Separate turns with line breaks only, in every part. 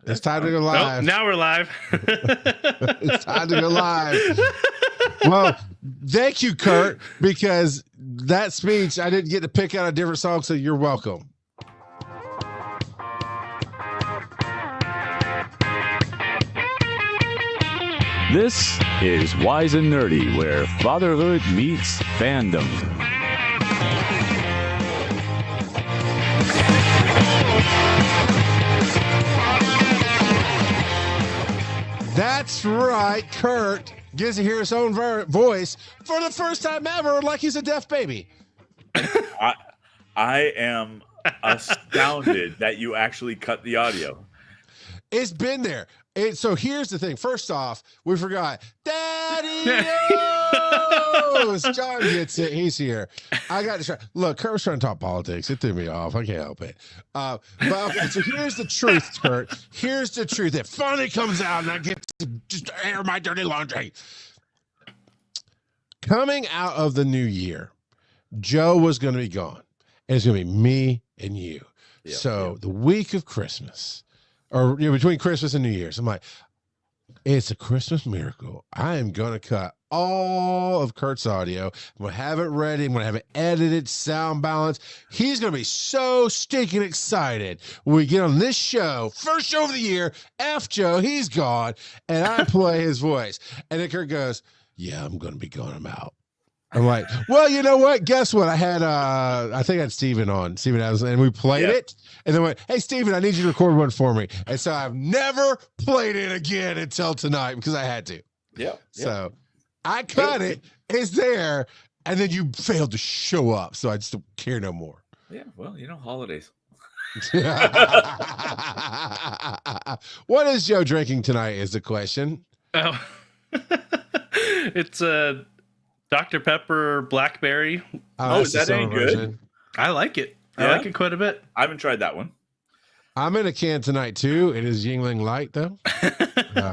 It's time to go live.
Oh, now we're live.
It's time to go live. Well, thank you, Kurt, because that speech, I didn't get to pick out a different song, so you're welcome.
This is Wise and Nerdy, where fatherhood meets fandom.
That's right. Kurt gets to hear his own voice for the first time ever, like he's a deaf baby.
I am astounded that you actually cut the audio.
It's been there. So here's the thing. First off, we forgot. Daddy John gets it. He's here. I got to try. Look, Kurt was trying to talk politics. It threw me off. I can't help it. But okay, so here's the truth, Kurt. Here's the truth. It finally comes out, and I get to just air my dirty laundry. Coming out of the new year, Joe was going to be gone. And it's going to be me and you. Yeah, so the week of Christmas, or between Christmas and New Year's, I'm like, it's a Christmas miracle. I am going to cut all of Kurt's audio. I'm going to have it ready. I'm going to have it edited, sound balanced. He's going to be so stinking excited when we get on this show, first show of the year, F Joe, he's gone, and I play his voice. And then Kurt goes, yeah, I'm going to be gone. I'm out. I'm like, well, you know what? Guess what? I had, I think I had Steven on, Steven Adams, and we played it. And then went, hey, Steven, I need you to record one for me. And so I've never played it again until tonight because I had to.
Yeah.
So I cut it. It's there. And then you failed to show up. So I just don't care no more.
Yeah. Well, holidays.
What is Joe drinking tonight is the question.
Oh, it's a Dr. Pepper Blackberry.
Oh, is that any good?
I like it.
Yeah?
I like it quite a bit.
I haven't tried that one.
I'm in a can tonight too. It is Yingling Light though.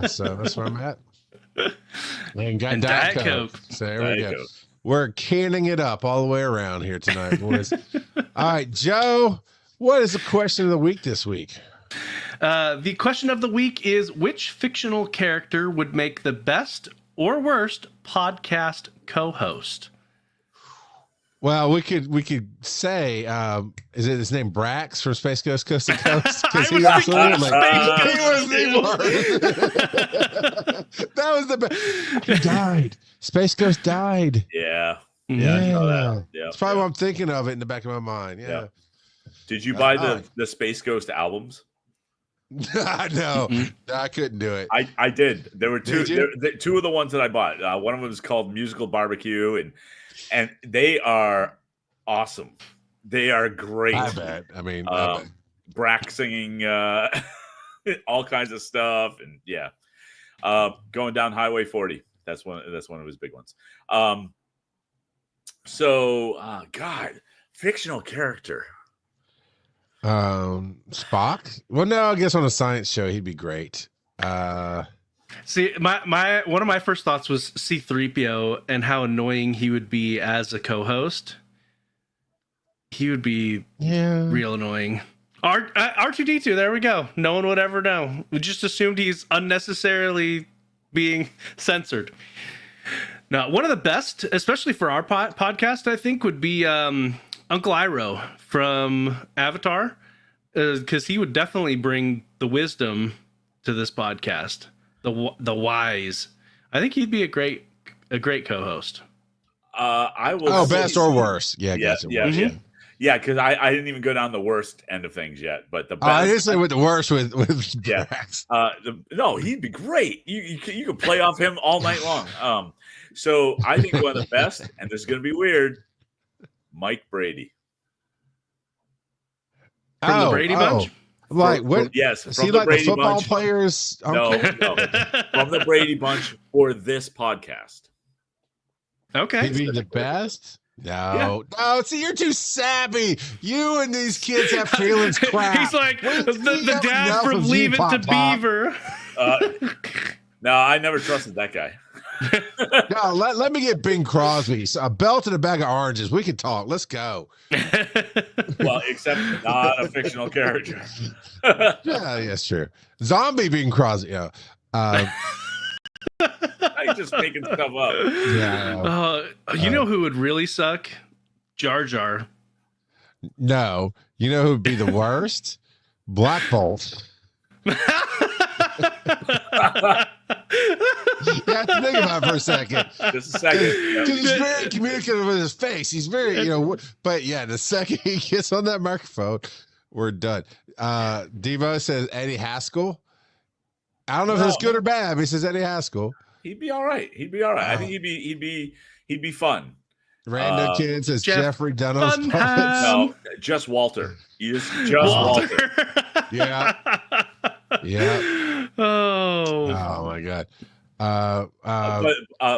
So that's where I'm at. And got Diet Coke. So there we go. We're canning it up all the way around here tonight, boys. All right, Joe, what is the question of the week this week?
The question of the week is, which fictional character would make the best or worst podcast co-host?
Well, we could say, is it his name Brax from Space Ghost Coast to Coast? Because he was the worst. That was the best. He died. Space Ghost died.
Yeah.
I know that. Yeah. That's probably what I'm thinking of it in the back of my mind. Yeah.
Did you buy the Space Ghost albums?
No, I couldn't do it.
I did. There were two. Two of the ones that I bought. One of them was called Musical Barbecue, and they are awesome. They are great.
I bet. I mean,
Brak singing all kinds of stuff, and going down Highway 40. That's one of his big ones. God, fictional character.
Spock. Well, no, I guess on a science show he'd be great.
See, my one of my first thoughts was C-3PO and how annoying he would be as a co-host. He would be real annoying. R2D2, there we go. No one would ever know. We just assumed he's unnecessarily being censored. Now, one of the best, especially for our podcast, I think, would be Uncle Iroh from Avatar, because he would definitely bring the wisdom to this podcast, the wise. I think he'd be a great co-host.
I will.
Oh, best or worst? Yeah.
Because I didn't even go down the worst end of things yet, but the best.
I didn't say with the worst with
Brax. No, he'd be great. You could play off him all night long. So I think one of the best, and this is going to be weird, Mike Brady.
From the Brady Bunch?
Like what?
Yes.
Is he like
Brady
the football
Bunch.
Players?
No. From the Brady Bunch for this podcast.
Okay.
He'd be the best? No. See, you're too savvy. You and these kids have feelings crap.
He's like the dad from Leave It to Beaver.
No, I never trusted that guy.
No, let me get Bing Crosby. So a belt and a bag of oranges. We can talk. Let's go.
Well, except not a fictional character.
Yeah, that's true. Zombie Bing Crosby. Yeah.
I'm just making stuff up.
Yeah.
You know who would really suck? Jar Jar.
No. You know who would be the worst? Black Bolt. You have to think about it for a second.
Just a second.
Because he's very communicative with his face. He's very, but yeah, the second he gets on that microphone, we're done. Devo says Eddie Haskell. I don't know if it's good or bad, but he says Eddie Haskell.
He'd be all right. I think he'd be fun.
Random Kid says Jeffrey Dunham's puppets.
No, just Walter. Just Walter.
Yeah. Yeah. Oh my God.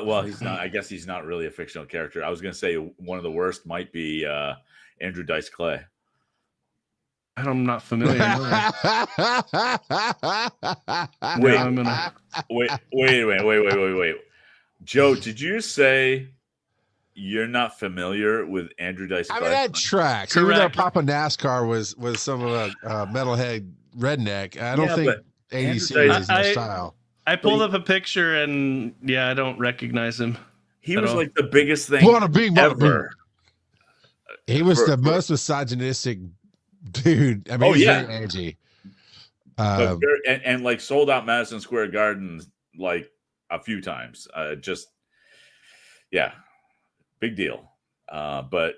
Well, he's not. I guess he's not really a fictional character. I was going to say one of the worst might be Andrew Dice Clay.
I'm not familiar.
Wait. Joe, did you say you're not familiar with Andrew Dice Clay?
I mean, that tracks. Even though Papa NASCAR was some of a metalhead redneck, I don't think 80s is their style.
I pulled up a picture and I don't recognize him.
He was like the biggest thing ever.
He was the most misogynistic dude. I mean, he's very edgy.
And like sold out Madison Square Garden like a few times. Big deal. But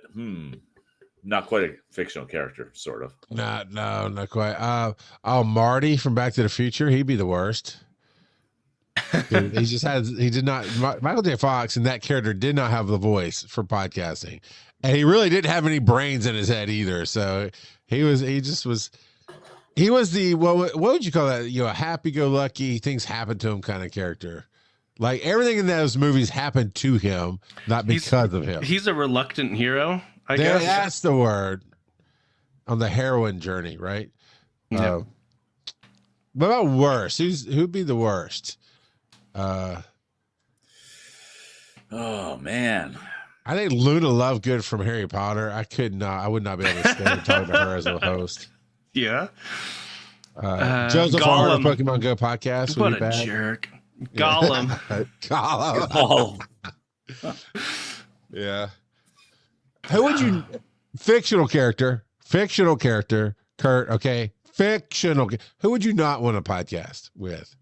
not quite a fictional character, sort of.
No, not quite. Marty from Back to the Future, he'd be the worst. Michael J. Fox and that character did not have the voice for podcasting. And he really didn't have any brains in his head either. So he was the, what would you call that? A happy-go-lucky, things happen to him kind of character. Like everything in those movies happened to him, not because of him.
He's a reluctant hero, I guess.
That's the word. On the heroine journey, right?
Yeah.
What about worst? Who'd be the worst?
Oh man.
I think Luna Lovegood from Harry Potter. I would not be able to stand and talk to her as a host.
Yeah.
Joseph Gollum. Pokemon Go podcast.
What a jerk. Gollum.
Gollum. Yeah. Who would you fictional character, Kurt, okay. Fictional. Who would you not want a podcast with?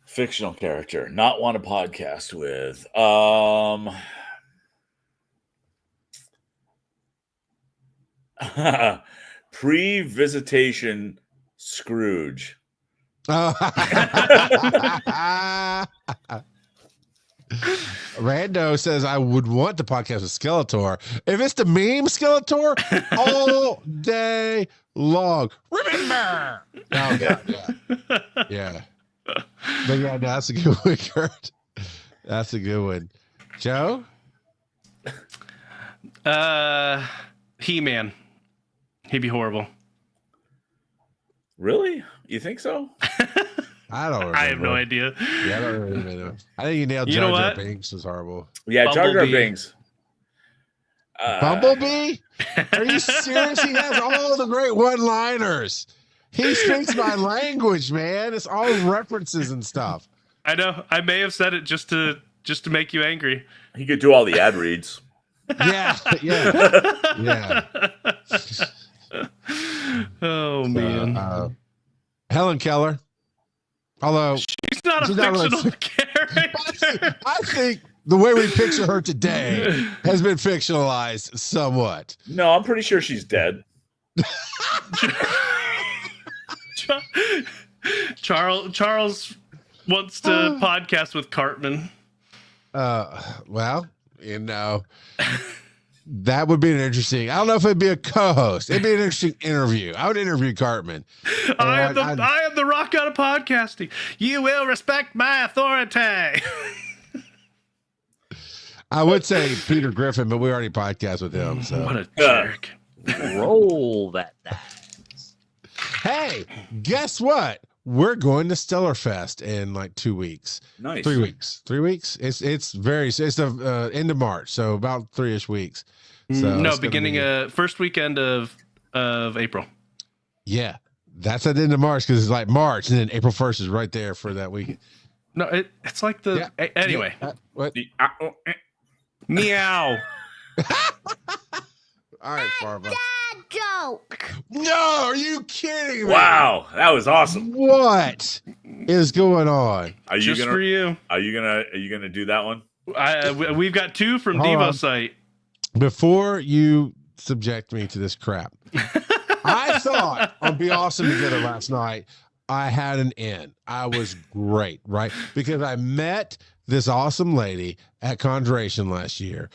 Fictional character, not want a podcast with. Pre-visitation Scrooge.
Rando says I would want to podcast with Skeletor. If it's the meme Skeletor, all day long. Remember. Oh God, yeah. But yeah, no, that's a good one, Kurt. That's a good one. Joe?
He-Man. He'd be horrible.
Really? You think so?
I don't remember.
I have no idea.
Yeah, I don't really know. I think you nailed Jar Jar Binks was horrible.
Yeah, Jar Jar Binks.
Bumblebee? Are you serious? He has all the great one-liners. He speaks my language, man. It's all references and stuff.
I know. I may have said it just to make you angry.
He could do all the ad reads.
Yeah.
Oh man.
Helen Keller. Although
she's not a fictional character.
I think the way we picture her today has been fictionalized somewhat.
No, I'm pretty sure she's dead.
Charles wants to podcast with Cartman.
Well, that would be an interesting. I don't know if it'd be a co-host. It'd be an interesting interview. I would interview Cartman.
I am the rock out of podcasting. You will respect my authority.
I would say Peter Griffin, but we already podcast with him. So
what a jerk.
Roll that dice.
Hey, guess what? we're going to Stellarfest in like 2 weeks.
Nice.
3 weeks. 3 weeks. It's the end of March, so about 3-ish weeks. So
no, beginning first weekend of April.
Yeah, that's at the end of March because it's like March, and then April 1st is right there for that weekend.
No, it's like the anyway.
What?
Meow.
All right, Farva.
Dad joke.
No, are you kidding me?
Wow, that was awesome.
What is going on?
For you.
Are you gonna do that one?
We've got 2 from
Hold on.
Devocite.
Before you subject me to this crap, I thought on Be Awesome Together last night I had an in. I was great, right? Because I met this awesome lady at Conjuration last year.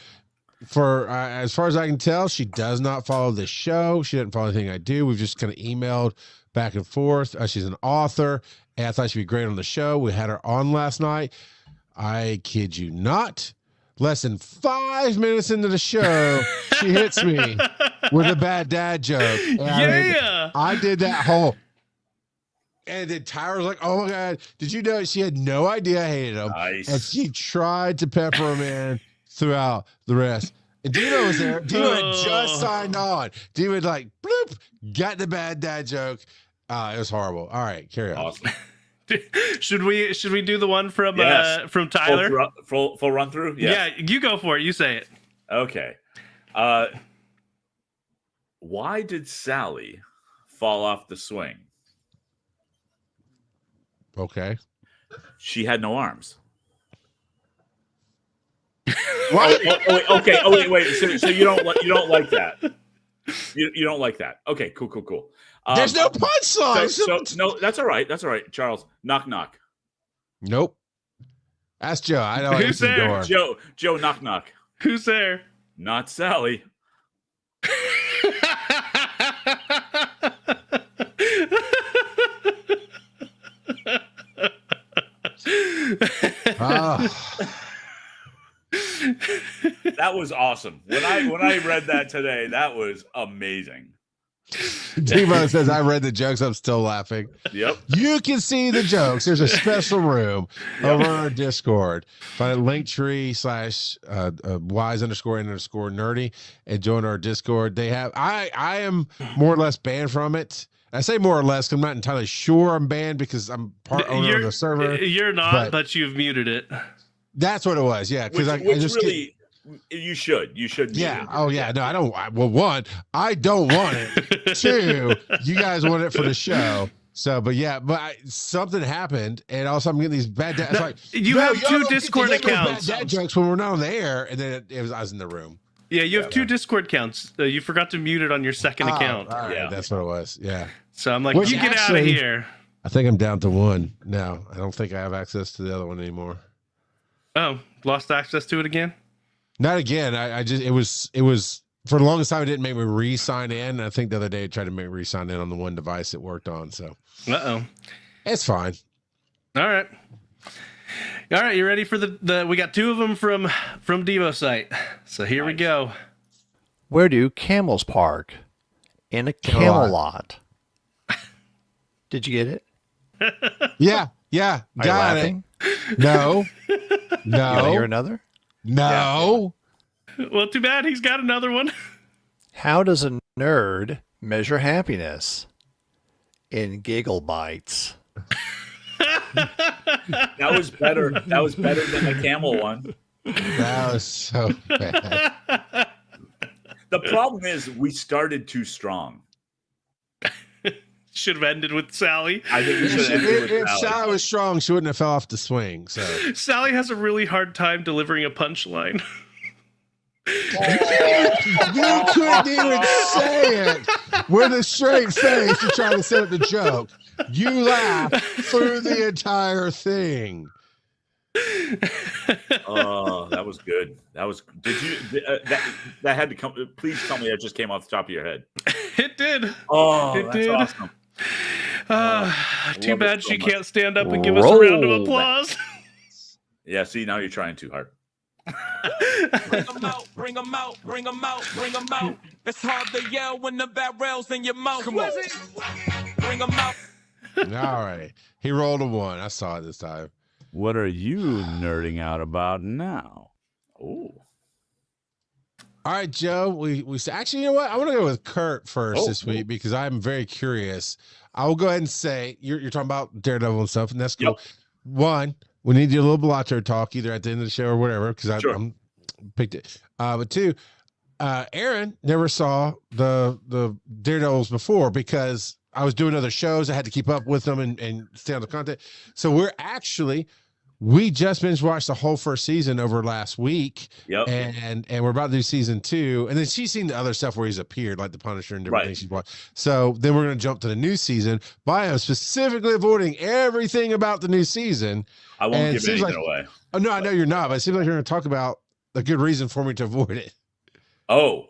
For as far as I can tell, she does not follow this show. She didn't follow anything I do. We've just kind of emailed back and forth. She's an author, and I thought she'd be great on the show. We had her on last night. I kid you not. Less than 5 minutes into the show, she hits me with a bad dad joke. And I did that whole. And then Tyra was like, "Oh my God, did you know?" She had no idea I hated him.
Nice.
And she tried to pepper him in throughout the rest. And Dino was there. Dino had just signed on. Dino had like, bloop, got the bad dad joke. It was horrible. All right, carry on.
Awesome.
Should we do the one from Tyler?
Full run through?
Yeah, you go for it. You say it.
Okay. Why did Sally fall off the swing?
Okay.
She had no arms.
What?
Okay. Oh wait. So you don't like that? You don't like that? Okay. Cool.
There's no punchline.
So no, that's all right. Charles, knock knock.
Nope. Ask Joe. I know
Who's
the
there?
door.
Joe, knock knock.
Who's there?
Not Sally. That was awesome. When I read that today, that was amazing.
Devo says, I read the jokes. I'm still laughing.
Yep.
You can see the jokes. There's a special room over on our Discord. Find Linktree /wise__nerdy and join our Discord. They have, I am more or less banned from it. I say more or less because I'm not entirely sure I'm banned because I'm part owner of the server.
You're not, but you've muted it.
That's what it was. Yeah. Because I just
really. You should.
Yeah. Oh, yeah. No, I don't. Well, one, I don't want it. 2, you guys want it for the show. So, but something happened, and also I'm getting these bad.
You have 2 Discord accounts.
Bad dad jokes when we're not on the air, and then I was in the room.
Yeah, you have 2 Discord accounts. You forgot to mute it on your second account.
All right, that's what it was. Yeah.
So I'm like, you get out of here.
I think I'm down to 1 now. I don't think I have access to the other one anymore.
Oh, lost access to it again?
Not again. I just it was for the longest time it didn't make me re-sign in. And I think the other day it tried to make me re-sign in on the one device it worked on. So it's fine.
All right, you ready for the we got 2 of them from Devocite. So here we go.
Where do camels park? In a Camelot. Did you get it?
Yeah.
Are you laughing?
No.
You want to hear another?
No.
Yeah. Well, too bad he's got another one.
How does a nerd measure happiness? In giggle bites.
That was better. That was better than the camel one.
That was so bad.
The problem is we started too strong.
Should have ended with Sally.
I think we should have ended with
If Sally was strong, she wouldn't have fell off the swing. So
Sally has a really hard time delivering a punchline.
You couldn't even say it with a straight face to try to set up the joke. You laughed through the entire thing.
Oh, that was good. That was. Did you? That had to come. Please tell me that just came off the top of your head.
It did.
Oh,
it
that's
did.
Awesome.
Too bad she can't stand up and give us a round of applause.
Yeah, see, now you're trying too hard.
Bring them out, bring them out, bring them out, bring them out. It's hard to yell when the barrel's in your mouth. Come on. Bring them out.
All right. He rolled a 1. I saw it this time.
What are you nerding out about now?
Oh.
All right, Joe. We actually, you know what? I want to go with Kurt first this week because I'm very curious. I will go ahead and say you're talking about Daredevil and stuff, and that's cool.
Yep.
One, we need to do a little Blatcher talk either at the end of the show or whatever because I'm picked it. But two, Aaron never saw the Daredevils before because I was doing other shows. I had to keep up with them and stay on the content. So we just binge watched the whole first season over last week.
Yep.
And we're about to do season 2. And then she's seen the other stuff where he's appeared, like the Punisher and different things she's watched. So then we're going to jump to the new season. But I am specifically avoiding everything about the new season.
I won't give anything away.
Oh, no, I know you're not, but it seems like you're going to talk about a good reason for me to avoid it.
Oh,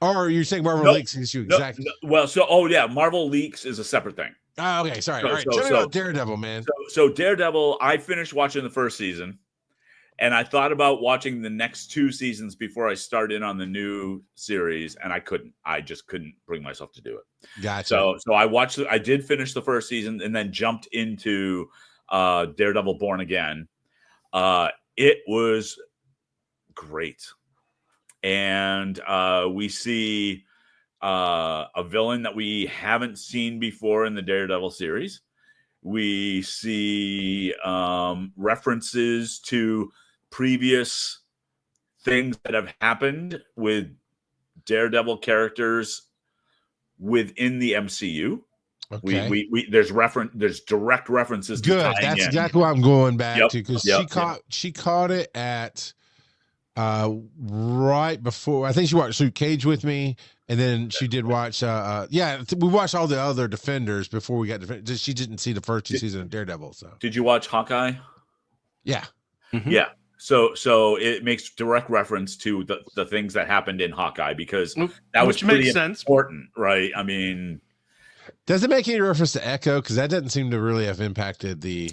or you're saying Marvel Leaks is you exactly.
Marvel Leaks is a separate thing.
Oh, okay, sorry. All right, tell me about Daredevil, man.
So Daredevil, I finished watching the first season, and I thought about watching the next 2 seasons before I start in on the new series, and I couldn't. I just couldn't bring myself to do it.
Gotcha.
So I did finish the first season, and then jumped into Daredevil Born Again. It was great. And we see a villain that we haven't seen before in the Daredevil series. We see references to previous things that have happened with Daredevil characters within the MCU.
Okay.
There's direct references.
Good. That's exactly what I'm going back to because she caught it at right before. I think she watched Luke Cage with me, and then she did watch. We watched all the other Defenders before we got Defenders. She didn't see the first 2 seasons of Daredevil. So
did you watch Hawkeye?
Yeah.
Mm-hmm.
Yeah. So it makes direct reference to the things that happened in Hawkeye because that was pretty important, right? I mean,
does it make any reference to Echo? Because that doesn't seem to really have impacted the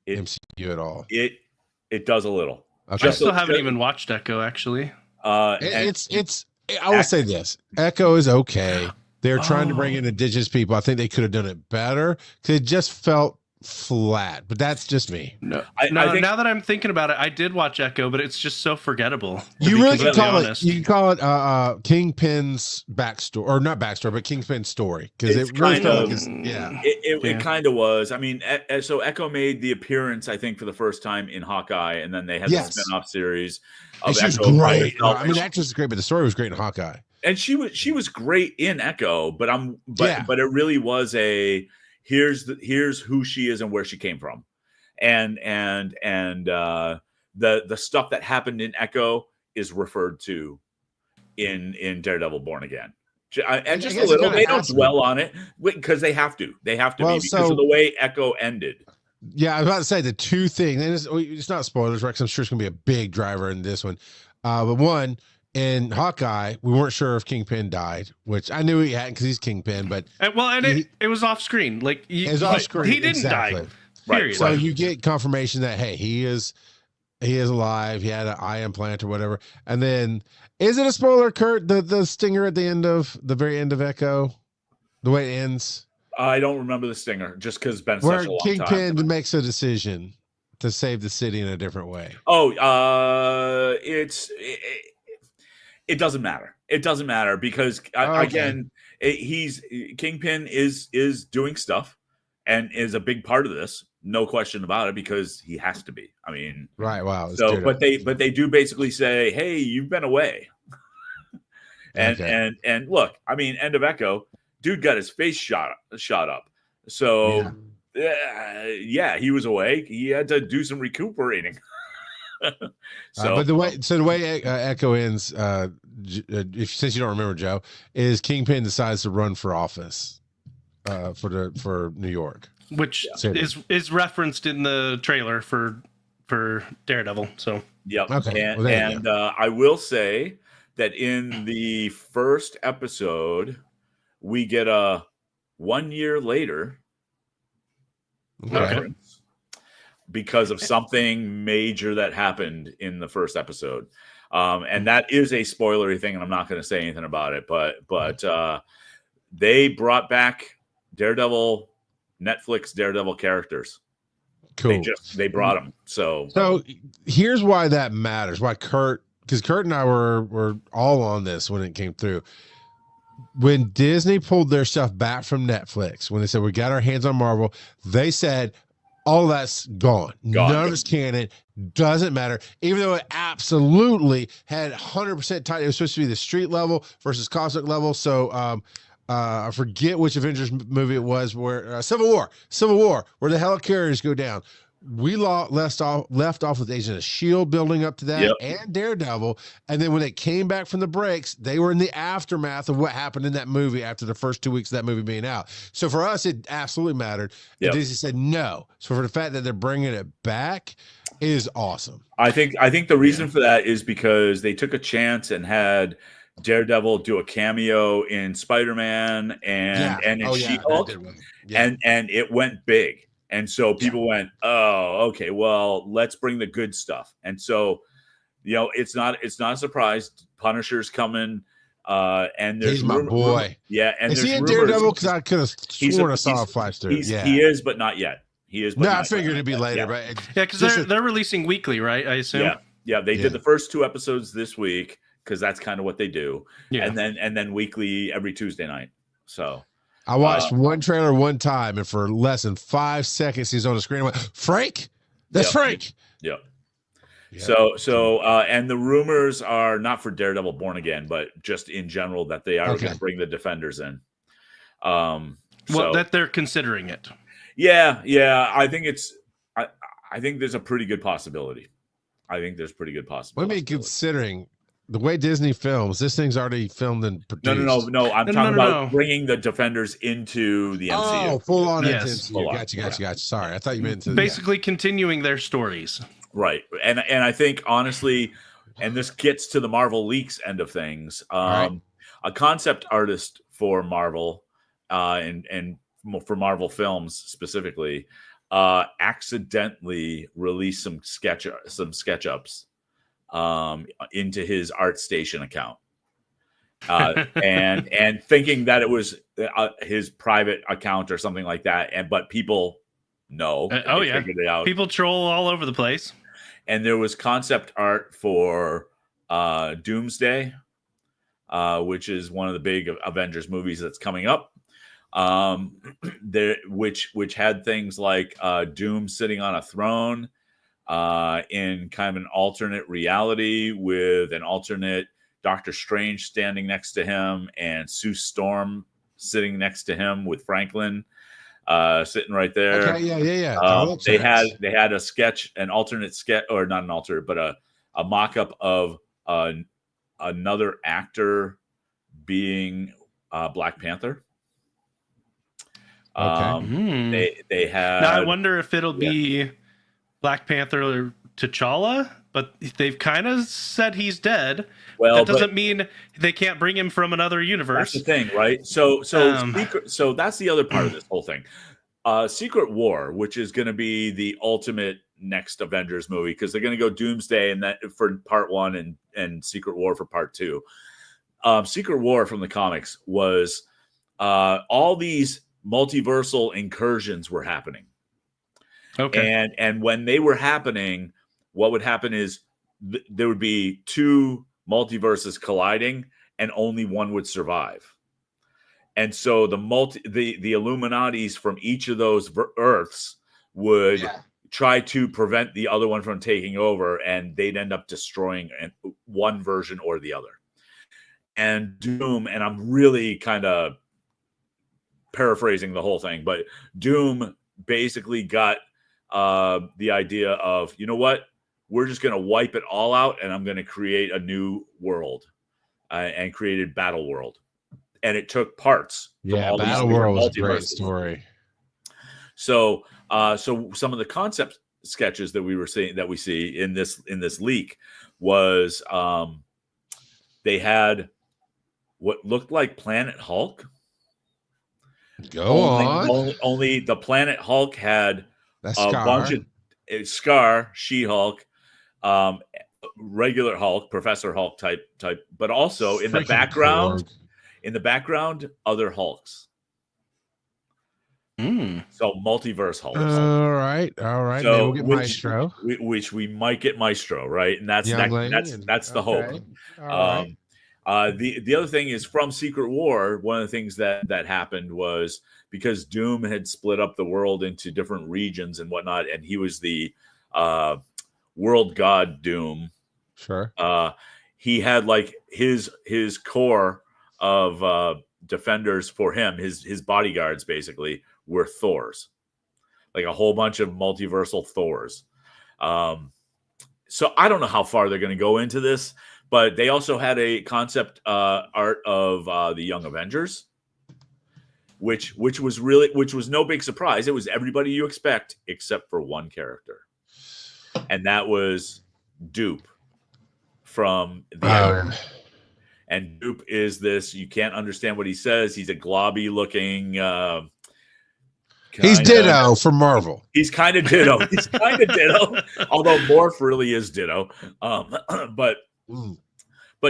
MCU at all.
It does a little.
Okay.
I still haven't even watched Echo, actually.
I will say this: Echo is okay. They're trying to bring in indigenous people. I think they could have done it better because it just felt flat. But that's just me.
No, I think, now that I'm thinking about it, I did watch Echo, but it's just so forgettable.
You really can call it. You can call it Kingpin's backstory, or not backstory, but Kingpin's story, because it really felt like
it kind of was. I mean, so Echo made the appearance, I think, for the first time in Hawkeye, and then they had the spinoff series.
And she's great. I mean, the actress is great, but the story was great in Hawkeye.
And she was great in Echo, but it really was a here's who she is and where she came from, and the stuff that happened in Echo is referred to in Daredevil Born Again, and just a little. They don't dwell on it because they have to. They have to be because of the way Echo ended.
Yeah, I was about to say the 2 things, and it's not spoilers, Rex. I'm sure it's going to be a big driver in this one. But one, in Hawkeye, we weren't sure if Kingpin died, which I knew he hadn't because he's Kingpin. But
it was off screen. Like
it was off screen.
He didn't die.
Right.
So you get confirmation that he is alive. He had an eye implant or whatever. And then, is it a spoiler, Kurt? The stinger at the very end of Echo, the way it ends.
I don't remember the stinger just because it's been such a long time.
Where Kingpin makes a decision to save the city in a different way.
Oh, it doesn't matter. It doesn't matter because again, Kingpin is doing stuff and is a big part of this. No question about it because he has to be. I mean,
right. Wow.
So, but they do basically say, "Hey, you've been away," and look. I mean, end of Echo. Dude got his face shot up. So, he was away. He had to do some recuperating.
But the way Echo ends, since you don't remember, Joe, is Kingpin decides to run for office for New York,
which is referenced in the trailer for Daredevil. So
okay,
and I will say that in the first episode, we get a 1 year later reference because of something major that happened in the first episode. And that is a spoilery thing, and I'm not going to say anything about it, but they brought back Daredevil Netflix Daredevil characters.
Cool.
They brought them. So
here's why that matters. Why because Kurt and I were all on this when it came through. When Disney pulled their stuff back from Netflix, when they said we got our hands on Marvel, they said all that's gone. None of it's canon. Doesn't matter. Even though it absolutely had 100% tight. It was supposed to be the street level versus cosmic level. So I forget which Avengers movie it was where Civil War, where the helicarriers go down. We left off with Agent of S.H.I.E.L.D. building up to that and Daredevil. And then when it came back from the breaks, they were in the aftermath of what happened in that movie after the first 2 weeks of that movie being out. So for us, it absolutely mattered. And Disney said no. So for the fact that they're bringing it back is awesome.
I think the reason for that is because they took a chance and had Daredevil do a cameo in Spider-Man and in She-Hulk. And it went big. And so people went, oh, okay, well, let's bring the good stuff. And so, it's not a surprise. Punisher's coming. And there's
he's my boy.
And
is he in Daredevil? Because I could have sworn I saw a flash through.
He is, but not yet. He is. But
I figured it'd be later. But
because they're releasing weekly, right? I assume.
Yeah. They did the first 2 episodes this week because that's kind of what they do. Yeah. And then weekly every Tuesday night. So.
I watched one trailer one time, and for less than 5 seconds, he's on the screen. I went, Frank? That's Frank.
Yeah. So, and the rumors are not for Daredevil Born Again, but just in general that they are going to bring the Defenders in.
That they're considering it.
Yeah. I think I think there's a pretty good possibility. What do you mean
considering? The way Disney films, this thing's already filmed and produced.
No. I'm talking about bringing the Defenders into the MCU.
Oh, full on into MCU. Gotcha. Sorry, I thought you meant
basically continuing their stories.
Right, and I think honestly, and this gets to the Marvel leaks end of things. A concept artist for Marvel, and for Marvel films specifically, accidentally released some SketchUps. Into his ArtStation account, and thinking that it was his private account or something like that, but people know.
Figured it out. People troll all over the place.
And there was concept art for Doomsday, which is one of the big Avengers movies that's coming up. Which had things like Doom sitting on a throne. In kind of an alternate reality with an alternate Doctor Strange standing next to him and Sue Storm sitting next to him with Franklin sitting right there.
Okay, yeah.
They had a sketch, an alternate sketch, or not an alternate, but a mock-up of another actor being Black Panther. They had.
Now I wonder if it'll be Black Panther or T'Challa, but they've kind of said he's dead. Well, that doesn't mean they can't bring him from another universe.
That's the thing, right? So that's the other part of this whole thing. Secret War, which is going to be the ultimate next Avengers movie, because they're going to go Doomsday and that for part 1 and Secret War for part 2. Secret War from the comics was all these multiversal incursions were happening. Okay. And when they were happening, what would happen is there would be 2 multiverses colliding, and only one would survive. And so the Illuminatis from each of those Earths would try to prevent the other one from taking over, and they'd end up destroying one version or the other. And Doom, and I'm really kind of paraphrasing the whole thing, but Doom basically got the idea of, you know what, we're just going to wipe it all out, and I'm going to create a new world, and created Battle World. And it took parts.
Battle World was a great story.
So some of the concept sketches that we see in this leak was they had what looked like Planet Hulk. Only the Planet Hulk had bunch of Scar, She-Hulk, regular Hulk, Professor Hulk type, but also in the background, other Hulks. So multiverse Hulk.
All right.
So
Maybe we'll get Maestro.
Which we might get Maestro, right? And that's the hope.
All right.
The other thing is from Secret War. One of the things that happened was because Doom had split up the world into different regions and whatnot, and he was the world god Doom.
Sure.
He had like his core of defenders for him, his bodyguards basically were Thors, like a whole bunch of multiversal Thors. So I don't know how far they're going to go into this, but they also had a concept art of the Young Avengers, which was no big surprise. It was everybody you expect except for one character, and that was Dupe from the and Dupe is this, you can't understand what he says. He's a globby looking
he's Ditto from Marvel.
He's kind of Ditto. Although Morph really is Ditto. But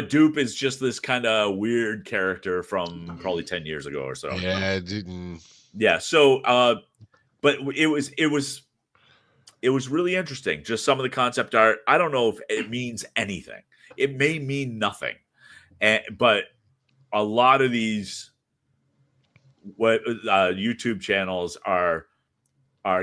Dupe is just this kind of weird character from probably 10 years ago or so.
Yeah, it didn't.
Yeah. So but it was really interesting. Just some of the concept art. I don't know if it means anything. It may mean nothing. But a lot of these YouTube channels are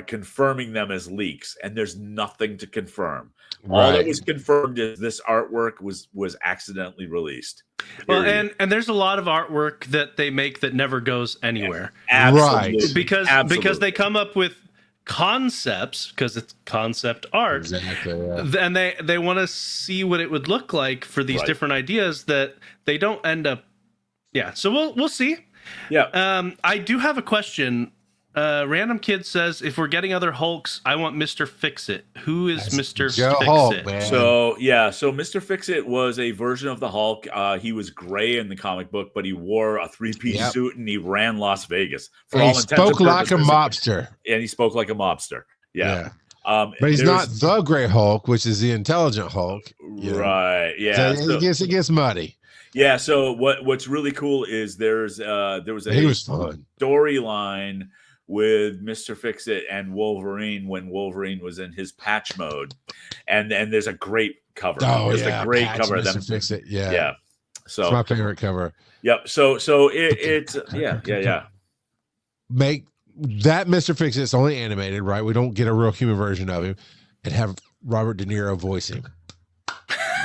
confirming them as leaks, and there's nothing to confirm. Right. All that was confirmed is this artwork was accidentally released.
Well, and there's a lot of artwork that they make that never goes anywhere.
Absolutely.
Right. Because they come up with concepts, because it's concept art.
Exactly. Yeah.
And they want to see what it would look like for these different ideas that they don't end up. Yeah. So we'll see.
Yeah.
I do have a question. Random Kid says, if we're getting other Hulks, I want Mr. Fix-It. Who is Mr. Fix-It?
Man.
So Mr. Fix-It was a version of the Hulk. He was gray in the comic book, but he wore a three-piece suit and he ran Las Vegas.
He spoke like a mobster.
And he spoke like a mobster. Yeah.
But he's not the Gray Hulk, which is the intelligent Hulk.
Right. Yeah.
So it gets muddy.
Yeah. So what's really cool is there was a
he was fun
storyline with Mr. Fix-It and Wolverine when Wolverine was in his patch mode, and there's a great cover. There's a great cover of them.
Mr. Fix-It, yeah.
Yeah. So
it's my favorite cover.
Yep. So it's yeah.
Make that Mr. Fix-It's only animated, right? We don't get a real human version of him, and have Robert De Niro voice him.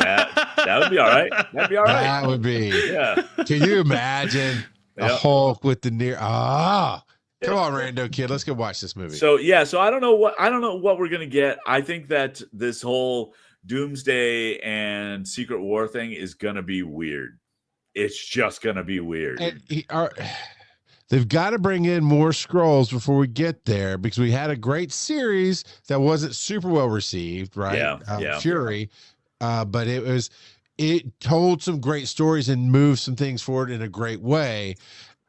That would be all right. That'd be all right.
That would be.
Yeah.
Can you imagine a Hulk with De Niro? Come on, Rando Kid. Let's go watch this movie.
So I don't know what we're gonna get. I think that this whole Doomsday and Secret War thing is gonna be weird. It's just gonna be weird.
And they've got to bring in more Skrulls before we get there, because we had a great series that wasn't super well received, right?
Yeah.
Fury, but it told some great stories and moved some things forward in a great way,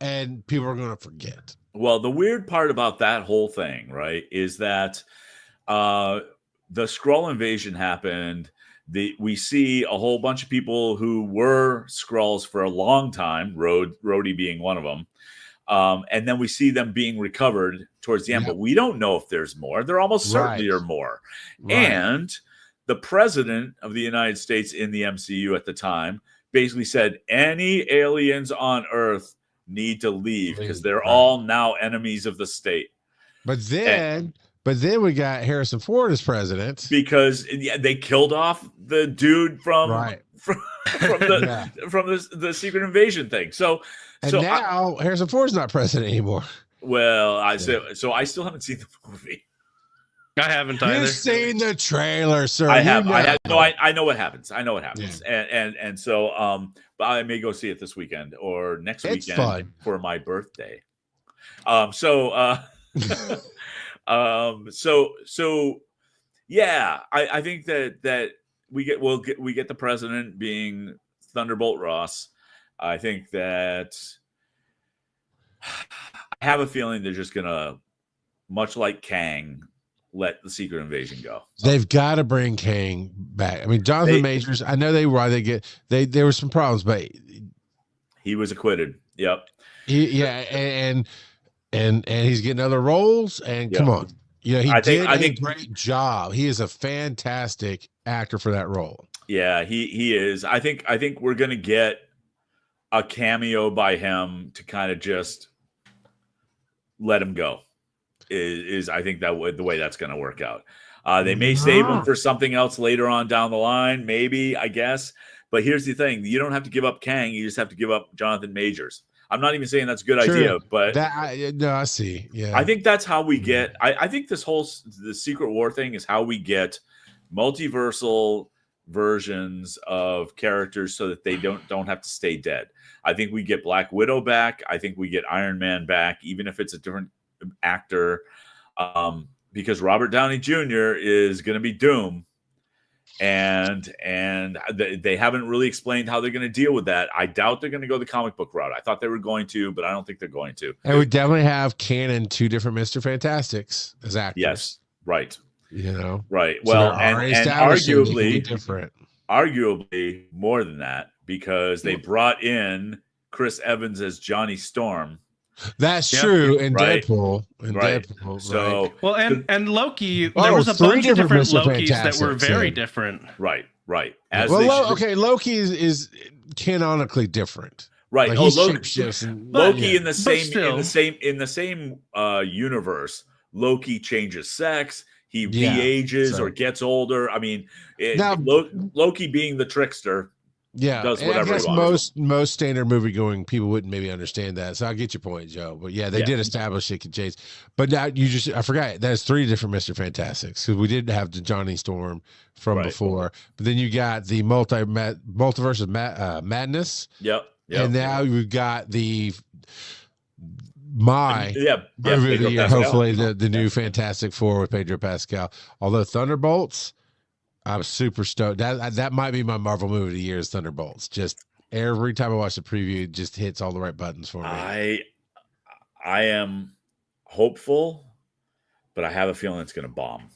and people are going to forget.
Well, the weird part about that whole thing, right, is that the Skrull invasion happened. We see a whole bunch of people who were Skrulls for a long time, Rhodey being one of them. And then we see them being recovered towards the end, but we don't know if there's more. There almost certainly are more. Right. And the president of the United States in the MCU at the time basically said any aliens on Earth need to leave because they're all now enemies of the state.
But then we got Harrison Ford as president
because they killed off the dude from the Secret Invasion thing. So
now Harrison Ford's not president anymore.
Well, I still haven't seen the movie.
I haven't either.
You've seen the trailer, sir.
I have. I know what happens. And so but I may go see it this weekend or next weekend for my birthday. So yeah, I think that we get the president being Thunderbolt Ross. I think that I have a feeling they're just gonna, much like Kang, let the Secret Invasion go.
They've got to bring Kang back. I mean, Jonathan Majors, I know there were some problems, but
he was acquitted. Yep.
And and he's getting other roles. And come on, he did a great job. He is a fantastic actor for that role.
Yeah, he is. I think we're gonna get a cameo by him to kind of just let him go. Is I think the way that's gonna work out. They may save him for something else later on down the line, maybe, I guess. But here's the thing: you don't have to give up Kang; you just have to give up Jonathan Majors. I'm not even saying that's a good idea, but
I see. Yeah,
I think that's how we get. I think the Secret War thing is how we get multiversal versions of characters so that they don't have to stay dead. I think we get Black Widow back. I think we get Iron Man back, even if it's a different actor, because Robert Downey Jr. is going to be Doom. And they haven't really explained how they're going to deal with that. I doubt they're going to go the comic book route. I thought they were going to, but I don't think they're going to.
And we definitely have canon 2 different Mr. Fantastics as actors.
Yes, right.
So
right. Well, and arguably
different.
Arguably more than that, because they brought in Chris Evans as Johnny Storm.
That's true in
right.
Deadpool.
Deadpool, so
well, and Loki, there was a bunch of different Lokis that were very different.
Right.
Loki is canonically different.
Right.
Like
Loki in the same universe. Loki changes sex. He de-ages or gets older. I mean, Loki being the trickster.
Yeah,
does whatever
I guess most standard movie going people wouldn't maybe understand that. So I get your point, Joe. But yeah, they did establish it could change. But now I forgot that's 3 different Mr. Fantastics, because we did have the Johnny Storm from before, but then you got the multiverse of madness.
Yep.
And now we've got the movie of the year, hopefully the new Fantastic Four with Pedro Pascal. Although Thunderbolts, I'm super stoked. That might be my Marvel movie of the year is Thunderbolts. Just every time I watch the preview, it just hits all the right buttons for me.
I am hopeful, but I have a feeling it's going to bomb.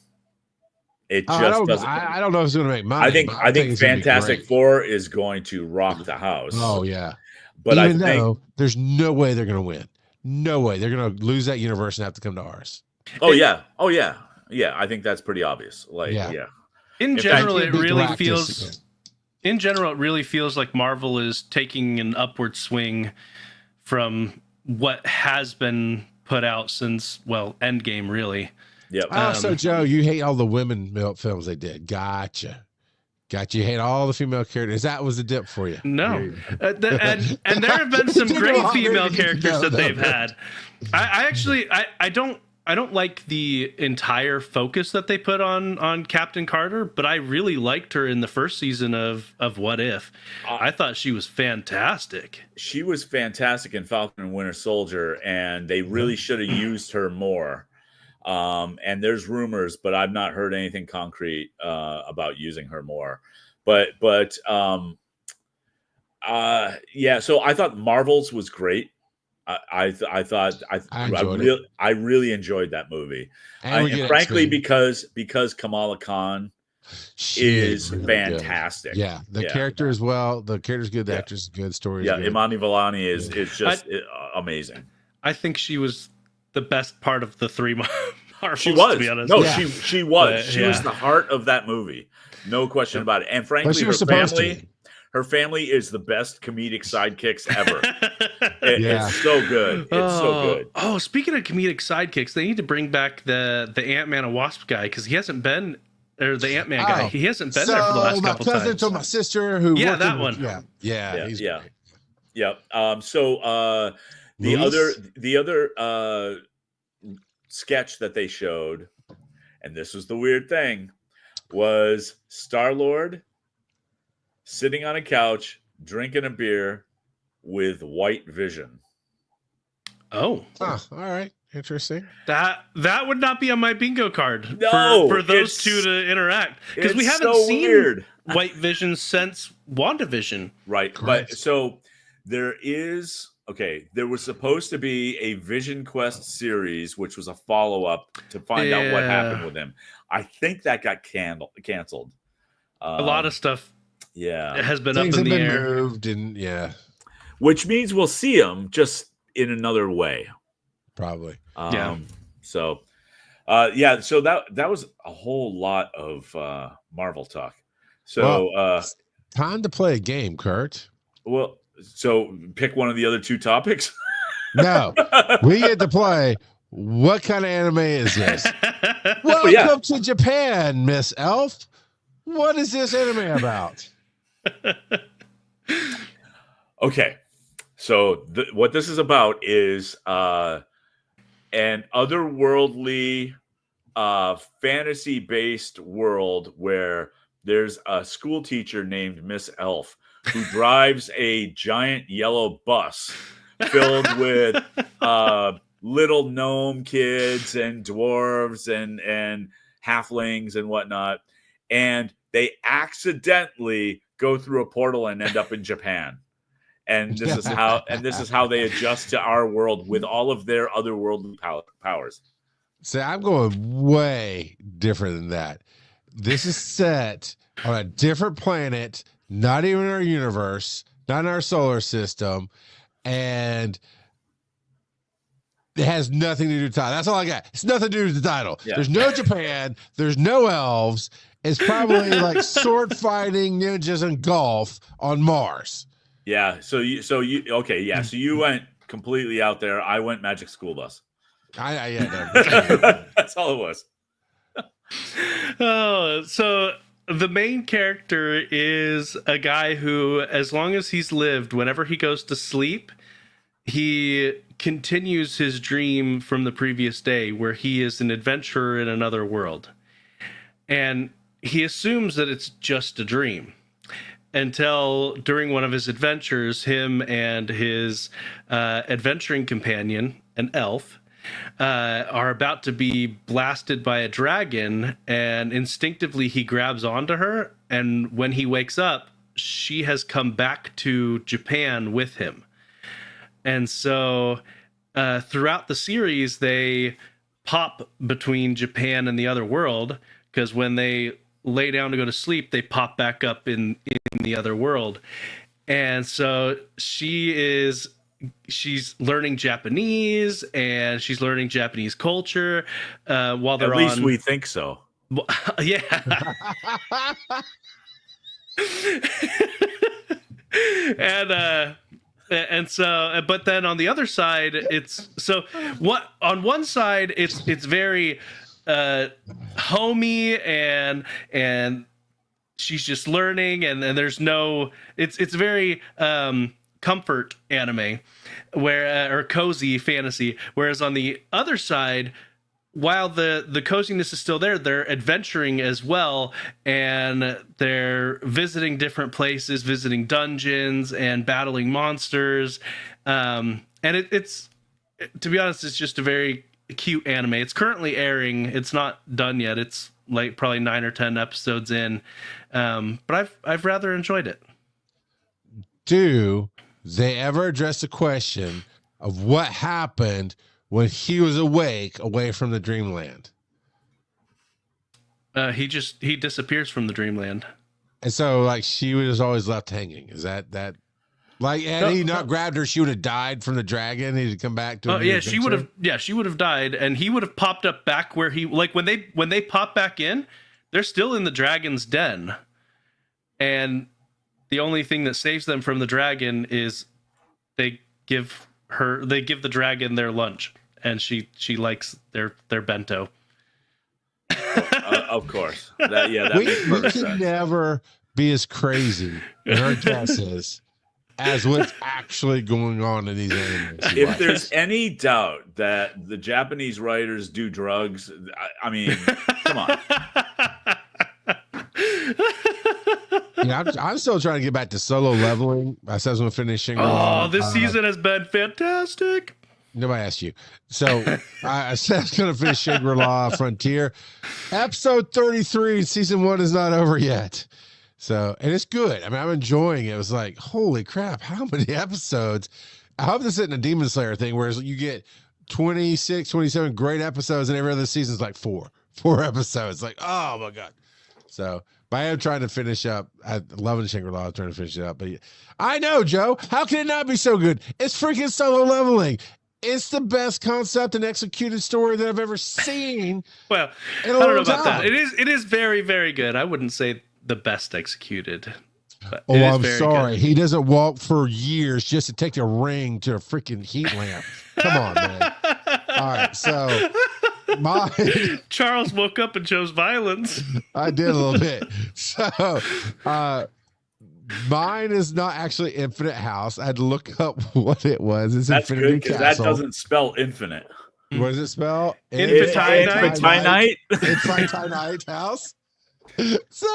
It just doesn't.
I don't know if it's going to make money.
I think Fantastic Four is going to rock the house.
Oh yeah,
but
even though there's no way they're going to win. No way they're going to lose that universe and have to come to ours.
Yeah. I think that's pretty obvious.
In general, it really feels like Marvel is taking an upward swing from what has been put out since, Endgame, really.
Yep.
So, Joe, you hate all the women films they did. Gotcha. You hate all the female characters. That was the dip for you.
No. And there have been some great female characters that they've had. I don't like the entire focus that they put on Captain Carter, but I really liked her in the first season of What If. I thought she was fantastic.
She was fantastic in Falcon and Winter Soldier, and they really should have used her more. And there's rumors, but I've not heard anything concrete about using her more. But so I thought Marvels was great. I really enjoyed that movie, and frankly, because Kamala Khan is fantastic.
Good. Yeah, the character as well. The character's good. The actor's good. Story.
Yeah, Imani Vellani is just amazing.
I think she was the best part of the 3 Marvels.
She was.
To be honest.
No, she was. She was the heart of that movie. No question about it. And frankly, her family is the best comedic sidekicks ever. It's so good. It's so good.
Oh, speaking of comedic sidekicks, they need to bring back the Ant-Man and Wasp guy, because he hasn't been, or the Ant-Man guy. He hasn't been there for the last couple times.
So my sister who
that one.
Yeah.
So the other sketch that they showed, and this was the weird thing, was Star-Lord sitting on a couch, drinking a beer with White Vision.
Oh.
All right. Interesting.
That would not be on my bingo card for those two to interact, because we haven't seen White Vision since WandaVision.
Right. Correct. But so there was supposed to be a Vision Quest series, which was a follow-up to find out what happened with him. I think that got canceled.
A lot of stuff has been
Things
up in the air.
Moved which
means we'll see him just in another way.
Probably.
So, so that was a whole lot of Marvel talk. So,
time to play a game, Kurt.
Well, so pick one of the other two topics.
No, we get to play. What kind of anime is this? Welcome to Japan, Miss Elf. What is this anime about?
Okay, so what this is about is an otherworldly, fantasy-based world where there's a school teacher named Miss Elf who drives a giant yellow bus filled with little gnome kids and dwarves and halflings and whatnot, and they accidentally go through a portal and end up in Japan. And this is how they adjust to our world with all of their otherworldly powers.
See, I'm going way different than that. This is set on a different planet, not even in our universe, not in our solar system, and it has nothing to do with the title. That's all I got. It's nothing to do with the title. Yeah. There's no Japan. There's no elves. It's probably like sword fighting, ninjas, and golf on Mars.
Yeah. So you okay? Yeah. So you went completely out there. I went Magic School Bus. That's all it was.
Oh, so the main character is a guy who, as long as he's lived, whenever he goes to sleep, he continues his dream from the previous day where he is an adventurer in another world. And he assumes that it's just a dream until during one of his adventures, him and his adventuring companion, an elf, are about to be blasted by a dragon, and instinctively he grabs onto her, and when he wakes up, she has come back to Japan with him. And so throughout the series, they pop between Japan and the other world, because when they lay down to go to sleep, they pop back up in the other world. And so she's learning Japanese, and she's learning Japanese culture while they're on.
At least we think so.
Yeah. And so, but then on the other side, it's so what on one side it's very homey and she's just learning, and there's no it's very comfort anime or cozy fantasy, whereas on the other side, while the coziness is still there, they're adventuring as well, and they're visiting different places, visiting dungeons and battling monsters, and it's to be honest, it's just a very cute anime. It's currently airing. It's not done yet. It's like probably 9 or 10 episodes in, but I've rather enjoyed it.
Do they ever address the question of what happened when he was away from the dreamland?
He disappears from the dreamland,
and so like she was always left hanging. Is that like had he not grabbed her, she would have died from the dragon? He'd come back to.
Oh yeah, she would have. Yeah, she would have died, and he would have popped up back where he like when they pop back in, they're still in the dragon's den, and the only thing that saves them from the dragon is they give the dragon their lunch, and she likes their bento.
Of course. That
we
makes perfect
can
sense.
never be as crazy in our guesses as what's actually going on in these animes.
If there's any doubt that the Japanese writers do drugs, I mean, come on.
Yeah, I'm still trying to get back to Solo Leveling. I said I was going to finish Shingri-La.
Oh, this season has been fantastic.
Nobody asked you. So I said I was going to finish Shangri-La Frontier. Episode 33, season 1 is not over yet. So, and it's good. I mean, I'm enjoying it. It was like, holy crap, how many episodes? I hope this isn't a Demon Slayer thing, whereas you get 26, 27 great episodes, and every other season is like four episodes. Like, oh my God. So, but I am trying to finish up. I love Shangri-La. I'm trying to finish it up. But I know, Joe, how can it not be so good? It's freaking Solo Leveling. It's the best concept and executed story that I've ever seen.
Well, I
in a
don't know
long
about that.
time.
It is very, very good. I wouldn't say the best executed. But
Oh,
it is
I'm
very
sorry.
good.
He doesn't walk for years just to take a ring to a freaking heat lamp. Come on, man. All right, so
Charles woke up and chose violence.
I did a little bit. So mine is not actually Infinite House. I had to look up what it was. It's
That's
Infinity
good because
Castle.
that doesn't spell infinite.
What does it spell?
Infinite
Infinite House. So,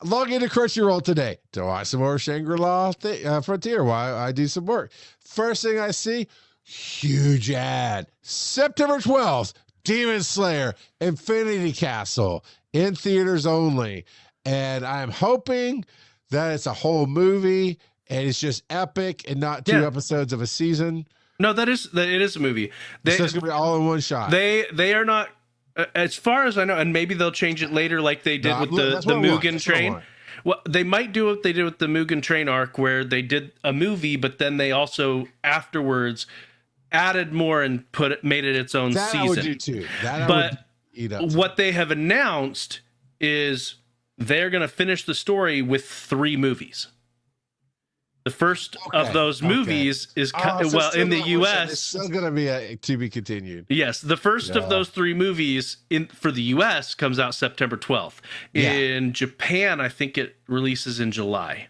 log into Crunchyroll today to watch some more Shangri-La Frontier while I do some work. First thing I see, huge ad. September 12th, Demon Slayer, Infinity Castle, in theaters only. And I'm hoping that it's a whole movie and it's just epic and not two episodes of a season.
No, it is a movie.
So it's gonna be all in one shot.
They are not, as far as I know, and maybe they'll change it later, like they did with the Mugen Train. Well, they might do what they did with the Mugen Train arc, where they did a movie, but then they also afterwards added more and made it its own season.
I would do too.
What they have announced is they're going to finish the story with 3 movies. The first of those movies is in the U.S.
It's still going to be to be continued.
Yes, the first of those 3 movies for the U.S. comes out September 12th. In Japan, I think it releases in July.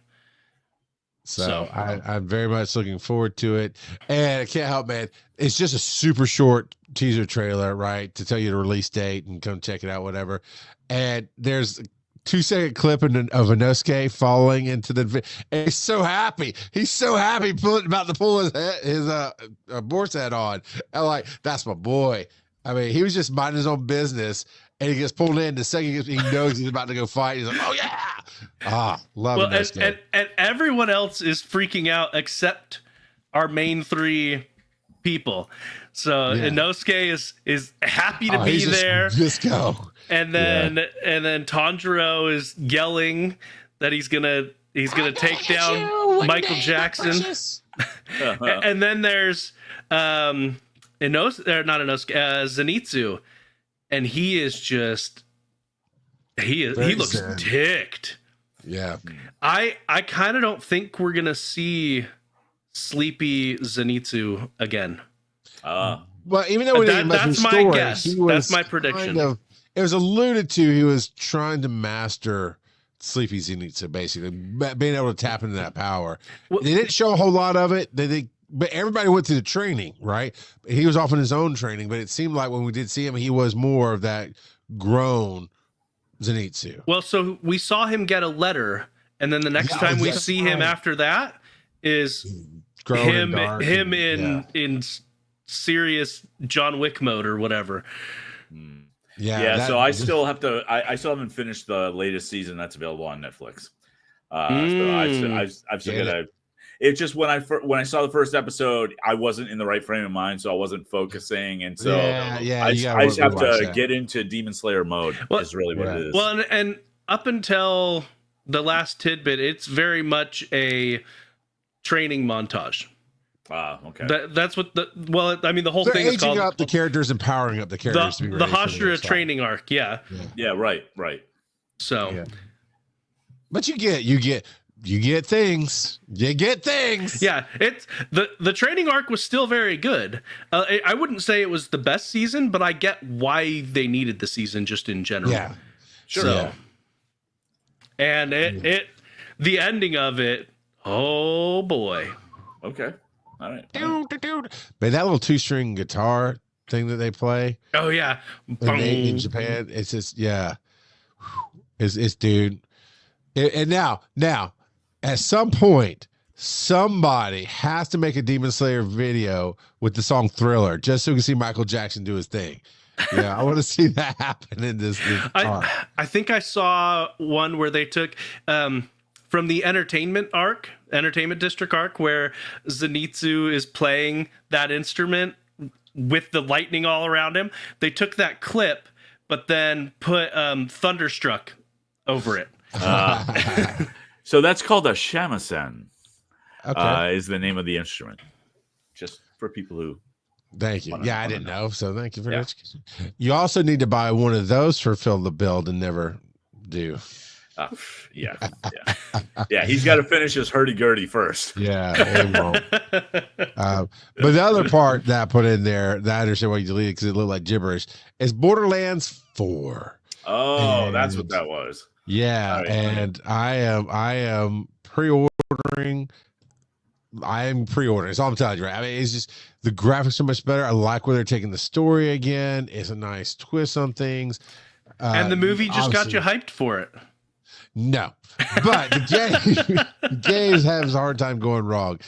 So I'm very much looking forward to it, and I can't help, man. It's just a super short teaser trailer, right, to tell you the release date and come check it out, whatever. And there's a 2-second clip of Inosuke falling into the. And he's so happy. He's so happy about to pull his board's head on. I'm like, that's my boy. I mean, he was just minding his own business, and he gets pulled in. The second he knows he's about to go fight, he's like, "Oh yeah!" Love Inosuke.
And everyone else is freaking out except our main 3 people. So Inosuke is happy to be there.
Just go.
And then Tanjiro is yelling that he's gonna take down Michael Jackson. And then there's Zenitsu, and he looks ticked.
Yeah.
I kind of don't think we're gonna see sleepy Zenitsu again.
Well, even though we didn't get much
my
story,
guess. That's my prediction.
It was alluded to he was trying to master Sleepy Zenitsu, basically being able to tap into that power. They didn't show a whole lot of it. But everybody went through the training, right? He was off on his own training, but it seemed like when we did see him, he was more of that grown Zenitsu.
Well, so we saw him get a letter, and then the next time we see him after that is him in serious John Wick mode or whatever.
So I still haven't finished the latest season that's available on Netflix. So I've still got to. It's just when I saw the first episode, I wasn't in the right frame of mind, so I wasn't focusing, and so I just have to get into Demon Slayer mode. Is really what it is.
Well, and up until the last tidbit, it's very much a training montage.
Okay.
That's what the whole
They're
thing is called.
Aging up the characters and powering up the characters.
The Hashira training arc. Yeah,
right.
So,
but you get things. You get things.
Yeah, it's the training arc was still very good. I wouldn't say it was the best season, but I get why they needed the season just in general.
Yeah,
sure. So, and the ending of it. Oh boy.
Okay. All right.
Man, that little 2-string guitar thing that they play.
Oh yeah.
In Japan, it's just it's dude. And now, at some point, somebody has to make a Demon Slayer video with the song Thriller just so we can see Michael Jackson do his thing. Yeah, I want to see that happen in this arc.
I think I saw one where they took from the entertainment district arc, where Zenitsu is playing that instrument with the lightning all around him. They took that clip, but then put Thunderstruck over it.
So that's called a shamisen. Okay. Is the name of the instrument. Just for people who.
Thank you. Yeah, I didn't know. So thank you for
Yeah.
education. You also need to buy one of those for Phil the Build and never do.
Yeah. He's got to finish his hurdy-gurdy first.
Yeah, it won't. But the other part that I put in there that I understand why you deleted because it looked like gibberish is Borderlands 4.
Oh,
And
that's what that was.
yeah,
Right.
and I am pre-ordering. I am pre-ordering. That's all I'm telling you, right? I mean, it's just the graphics are much better. I like where they're taking the story again. It's a nice twist on things.
And the movie just got
obviously-
you hyped for it.
No, but the games has a hard time going wrong.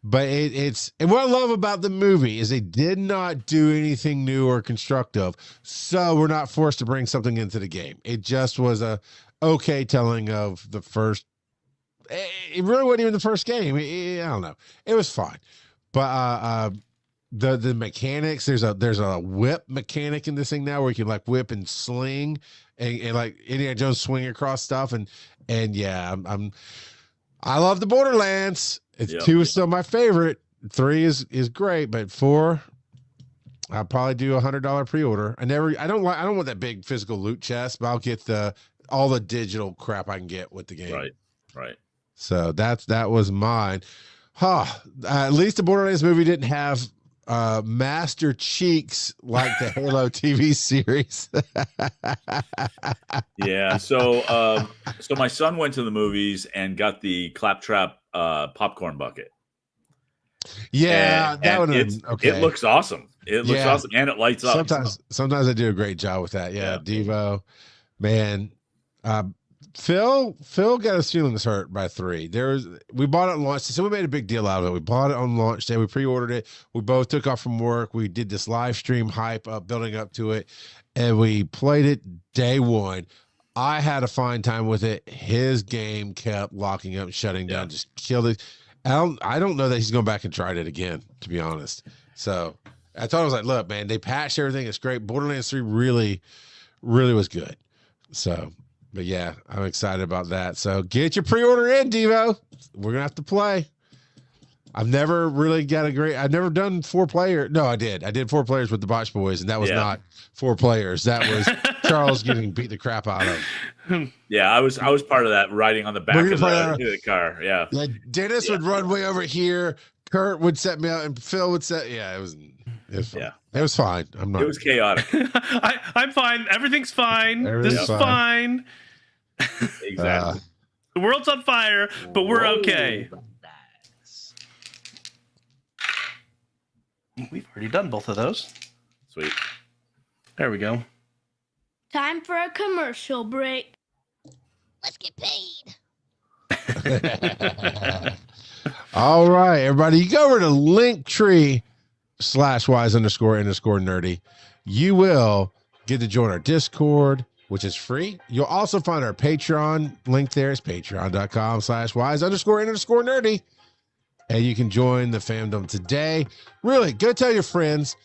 But it's and what I love about the movie is they did not do anything new or constructive, so we're not forced to bring something into the game. It just was a okay telling of the first. It really wasn't even the first game. I don't know. It was fine, but the mechanics. There's a whip mechanic in this thing now where you can like whip and sling and like Indiana Jones swing across stuff and yeah, I love the Borderlands. It's 2 is still my favorite. 3 is great, but 4 I'll probably do $100 pre-order. I don't want that big physical loot chest, but I'll get all the digital crap I can get with the game.
Right.
So that was mine. At least the Borderlands movie didn't have Master Cheeks like the Halo TV series.
Yeah. So my son went to the movies and got the Claptrap popcorn bucket.
Yeah, that would have okay.
It looks awesome. It looks awesome, and it lights up.
Sometimes I do a great job with that. Yeah. Devo, man. Phil got his feelings hurt by 3. We bought it on launch day, so we made a big deal out of it. We bought it on launch day. We pre-ordered it. We both took off from work. We did this live stream hype up, building up to it, and we played it day 1. I had a fine time with it. His game kept locking up, shutting down, just killed it. I don't know that he's going back and tried it again, to be honest. So I thought I was like, look, man, they patched everything. It's great. Borderlands 3 really, really was good. So. But yeah, I'm excited about that. So get your pre-order in, Devo. We're gonna have to play. I've never really got I've never done 4-player. No, I did. I did 4 players with the Botch Boys, and that was not 4 players. That was Charles getting beat the crap out of.
Yeah, I was part of that, riding on the back of the car. Yeah.
Dennis would run way over here. Kurt would set me out, and Phil would set. Yeah, it was fun.
Yeah.
It was fine. It
was chaotic.
I'm fine. Everything's fine.
Everything's
this is fine.
Exactly.
The world's on fire, but we're okay. We've already done both of those.
Sweet.
There we go.
Time for a commercial break. Let's get paid.
All right, everybody. You go over to Linktree/wise__nerdy. You will get to join our Discord, which is free. You'll also find our Patreon link there. It's patreon.com/wise__nerdy. And you can join the fandom today. Really, go tell your friends.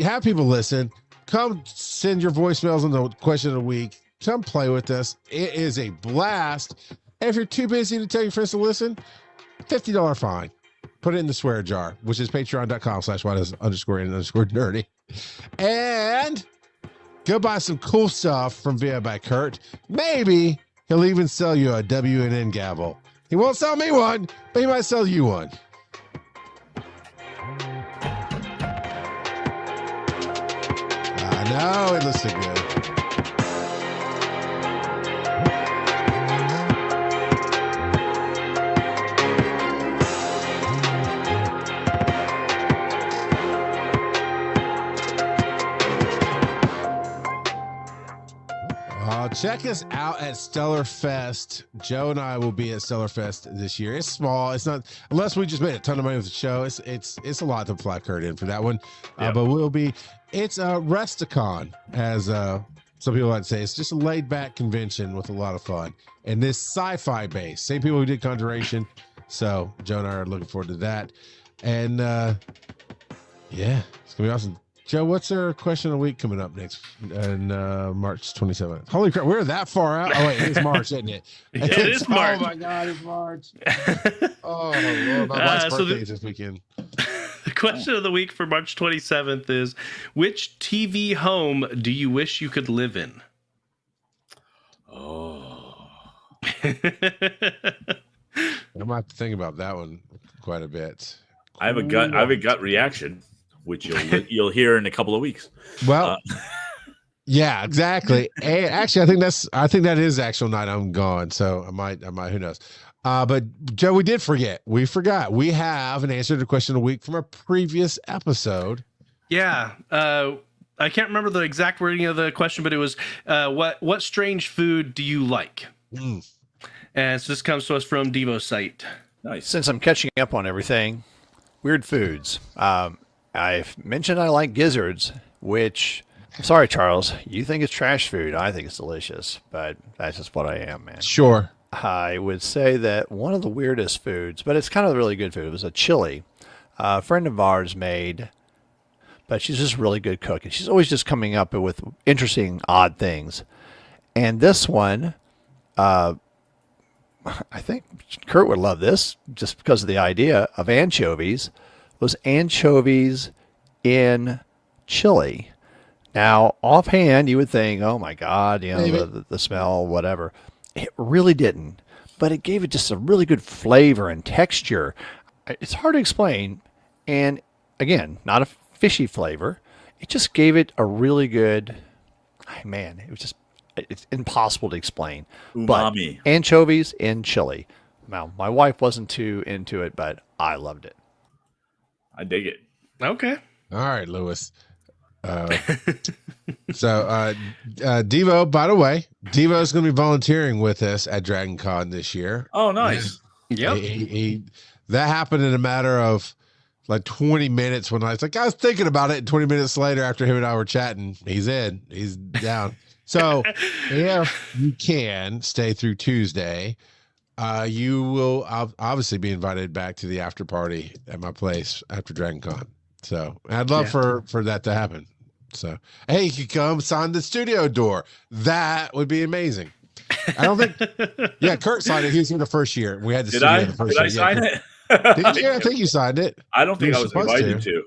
Have people listen. Come send your voicemails on the question of the week. Come play with us. It is a blast. And if you're too busy to tell your friends to listen, $50 fine. Put it in the swear jar, which is patreon.com/wise__nerdy. And go buy some cool stuff from VI by Kurt. Maybe he'll even sell you a WNN gavel. He won't sell me one, but he might sell you one. I know, it looks so good. Check us out at Stellar Fest. Joe and I will be at Stellar Fest this year. It's small. It's not, unless we just made a ton of money with the show. It's a lot to fly Kurt in for that one. But we'll be. It's a Resticon, as some people like to say. It's just a laid back convention with a lot of fun, and this sci-fi base. Same people who did Conjuration. So Joe and I are looking forward to that. And yeah, it's gonna be awesome. Joe, what's our question of the week coming up next in March 27th? Holy crap, we're that far out. Oh, wait, it's March, isn't it?
It is March.
Oh, my God, it's March. Oh, Lord, my wife's birthday is this weekend.
The question of the week for March 27th is, which TV home do you wish you could live in?
Oh.
I might have to think about that one quite a bit.
I have a gut reaction, which you'll hear in a couple of weeks.
Well, yeah, exactly. And actually, I think that is actual night I'm gone. So I might, who knows? But Joe, we forgot. We have an answer to the question of the week from a previous episode.
Yeah. I can't remember the exact wording of the question, but it was, what strange food do you like? And so this comes to us from Devocite.
Nice.
Since I'm catching up on everything, weird foods. I've mentioned I like gizzards, which, I'm sorry, Charles, you think it's trash food. I think it's delicious, but that's just what I am, man.
Sure.
I would say that one of the weirdest foods, but it's kind of really good food, it was a chili. A friend of ours made, but she's just a really good cook, and she's always just coming up with interesting, odd things. And this one, I think Kurt would love this just because of the idea of anchovies, was anchovies in chili. Now, offhand, you would think, oh my God, the smell, whatever. It really didn't, but it gave it just a really good flavor and texture. It's hard to explain. And again, not a fishy flavor. It just gave it a really good, it's impossible to explain.
Umami.
But anchovies in chili. Now, my wife wasn't too into it, but I loved it.
I dig it.
Okay.
All right, Lewis. Devo, by the way, Devo is going to be volunteering with us at Dragon Con this year.
Oh, nice.
Yep.
That happened in a matter of like 20 minutes when I was thinking about it. And 20 minutes later, after him and I were chatting, he's down. So if you can stay through Tuesday, you will obviously be invited back to the after party at my place after Dragon Con. So I'd love for that to happen. So, hey, you could come sign the studio door. That would be amazing. I don't think, Kurt signed it. He was here the first year. We had the studio the first year.
Did I sign it?
Did you? I think you signed it.
I don't think I was invited to.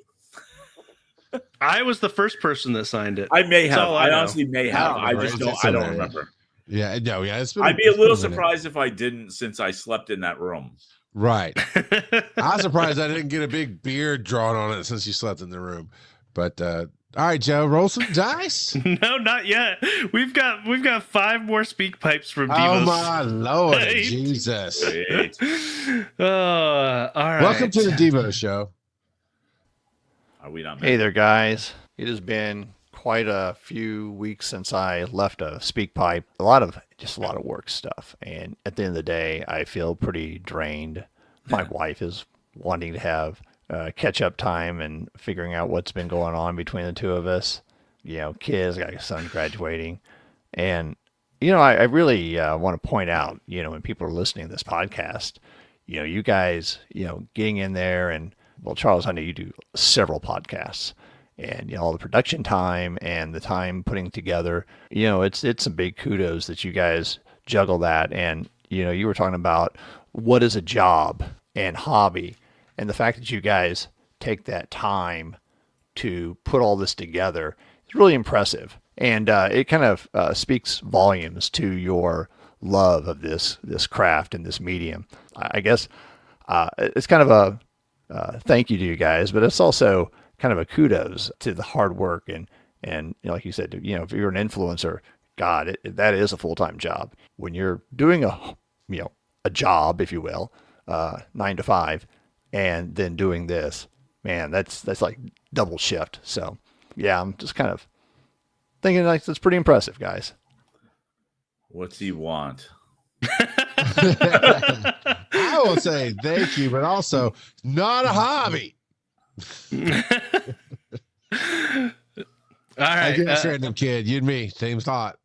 I was the first person that signed it.
I may have. I
know.
honestly may have. I just don't. I don't remember.
Yeah, no, yeah.
I'd be a little surprised if I didn't, since I slept in that room.
Right. I'm surprised I didn't get a big beard drawn on it since you slept in the room. But all right, Joe, roll some dice.
No, not yet. We've got 5 more speak pipes from Devos.
Oh my Lord, Jesus!
All right.
Welcome to the Devo Show.
Are we not?
Hey there, guys. It has been quite a few weeks since I left a speak pipe. A lot of work stuff, and at the end of the day, I feel pretty drained. My wife is wanting to have catch up time and figuring out what's been going on between the two of us. Kids, I got a son graduating, and I really want to point out, when people are listening to this podcast, you guys, getting in there, and well, Charles, I know you do several podcasts. And all the production time and the time putting together, it's some big kudos that you guys juggle that. And you were talking about what is a job and hobby, and the fact that you guys take that time to put all this together is really impressive. And it kind of speaks volumes to your love of this craft and this medium. I guess it's kind of a thank you to you guys, but it's also kind of a kudos to the hard work and like you said, if you're an influencer, God, that is a full-time job. When you're doing a job, if you will, 9 to 5, and then doing this, man, that's like double shift. So yeah, I'm just kind of thinking that's pretty impressive, guys.
What's he want?
I will say thank you, but also not a hobby.
All right,
I guess random kid, you and me, same thought.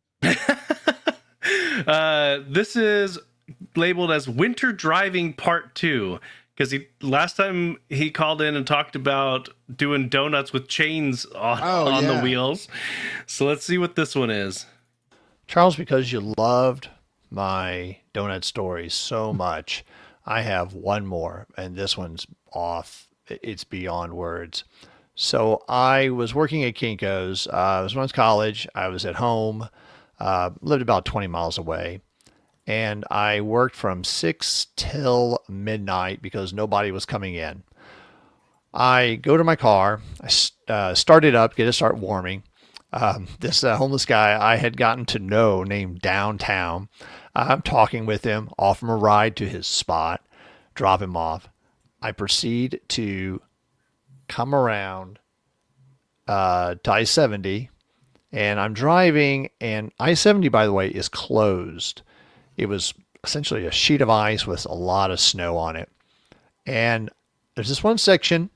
This is labeled as Winter Driving Part 2 because last time he called in and talked about doing donuts with chains on the wheels. So let's see what this one is.
Charles, because you loved my donut stories so much, I have one more, and this one's off it's beyond words. So I was working at Kinko's. I was when I was in college. I was at home, lived about 20 miles away. And I worked from 6 till midnight because nobody was coming in. I go to my car, I start it up, get it start warming. This homeless guy I had gotten to know named Downtown. I'm talking with him, offer him a ride to his spot, drop him off. I proceed to come around to I-70, and I'm driving, and I-70, by the way, is closed. It was essentially a sheet of ice with a lot of snow on it. And there's this one section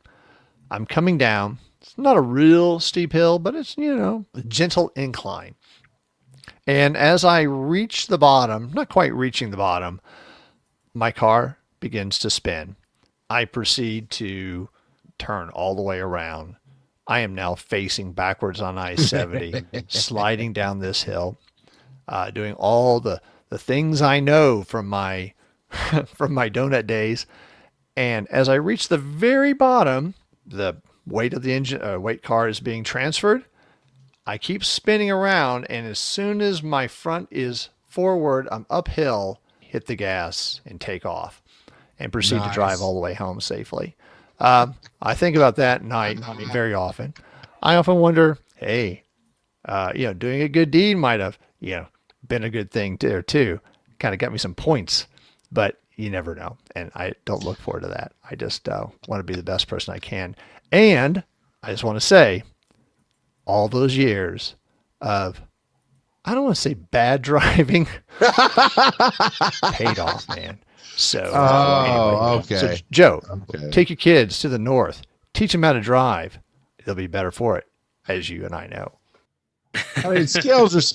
I'm coming down. It's not a real steep hill, but it's, a gentle incline. And as I reach the bottom, not quite reaching the bottom, my car begins to spin. I proceed to turn all the way around. I am now facing backwards on I-70, sliding down this hill, doing all the things I know from my from my donut days. And as I reach the very bottom, the weight of the engine, weight car is being transferred. I keep spinning around, and as soon as my front is forward, I'm uphill, hit the gas, and take off, and proceed to drive all the way home safely. I think about that at night very often. I often wonder, hey, doing a good deed might have, been a good thing too. Kind of got me some points, but you never know. And I don't look forward to that. I just want to be the best person I can. And I just want to say, all those years of, I don't want to say bad driving, paid off, man. So, anyway.
Okay.
So, Joe, take your kids to the north, teach them how to drive. They'll be better for it, as you and I know.
I mean,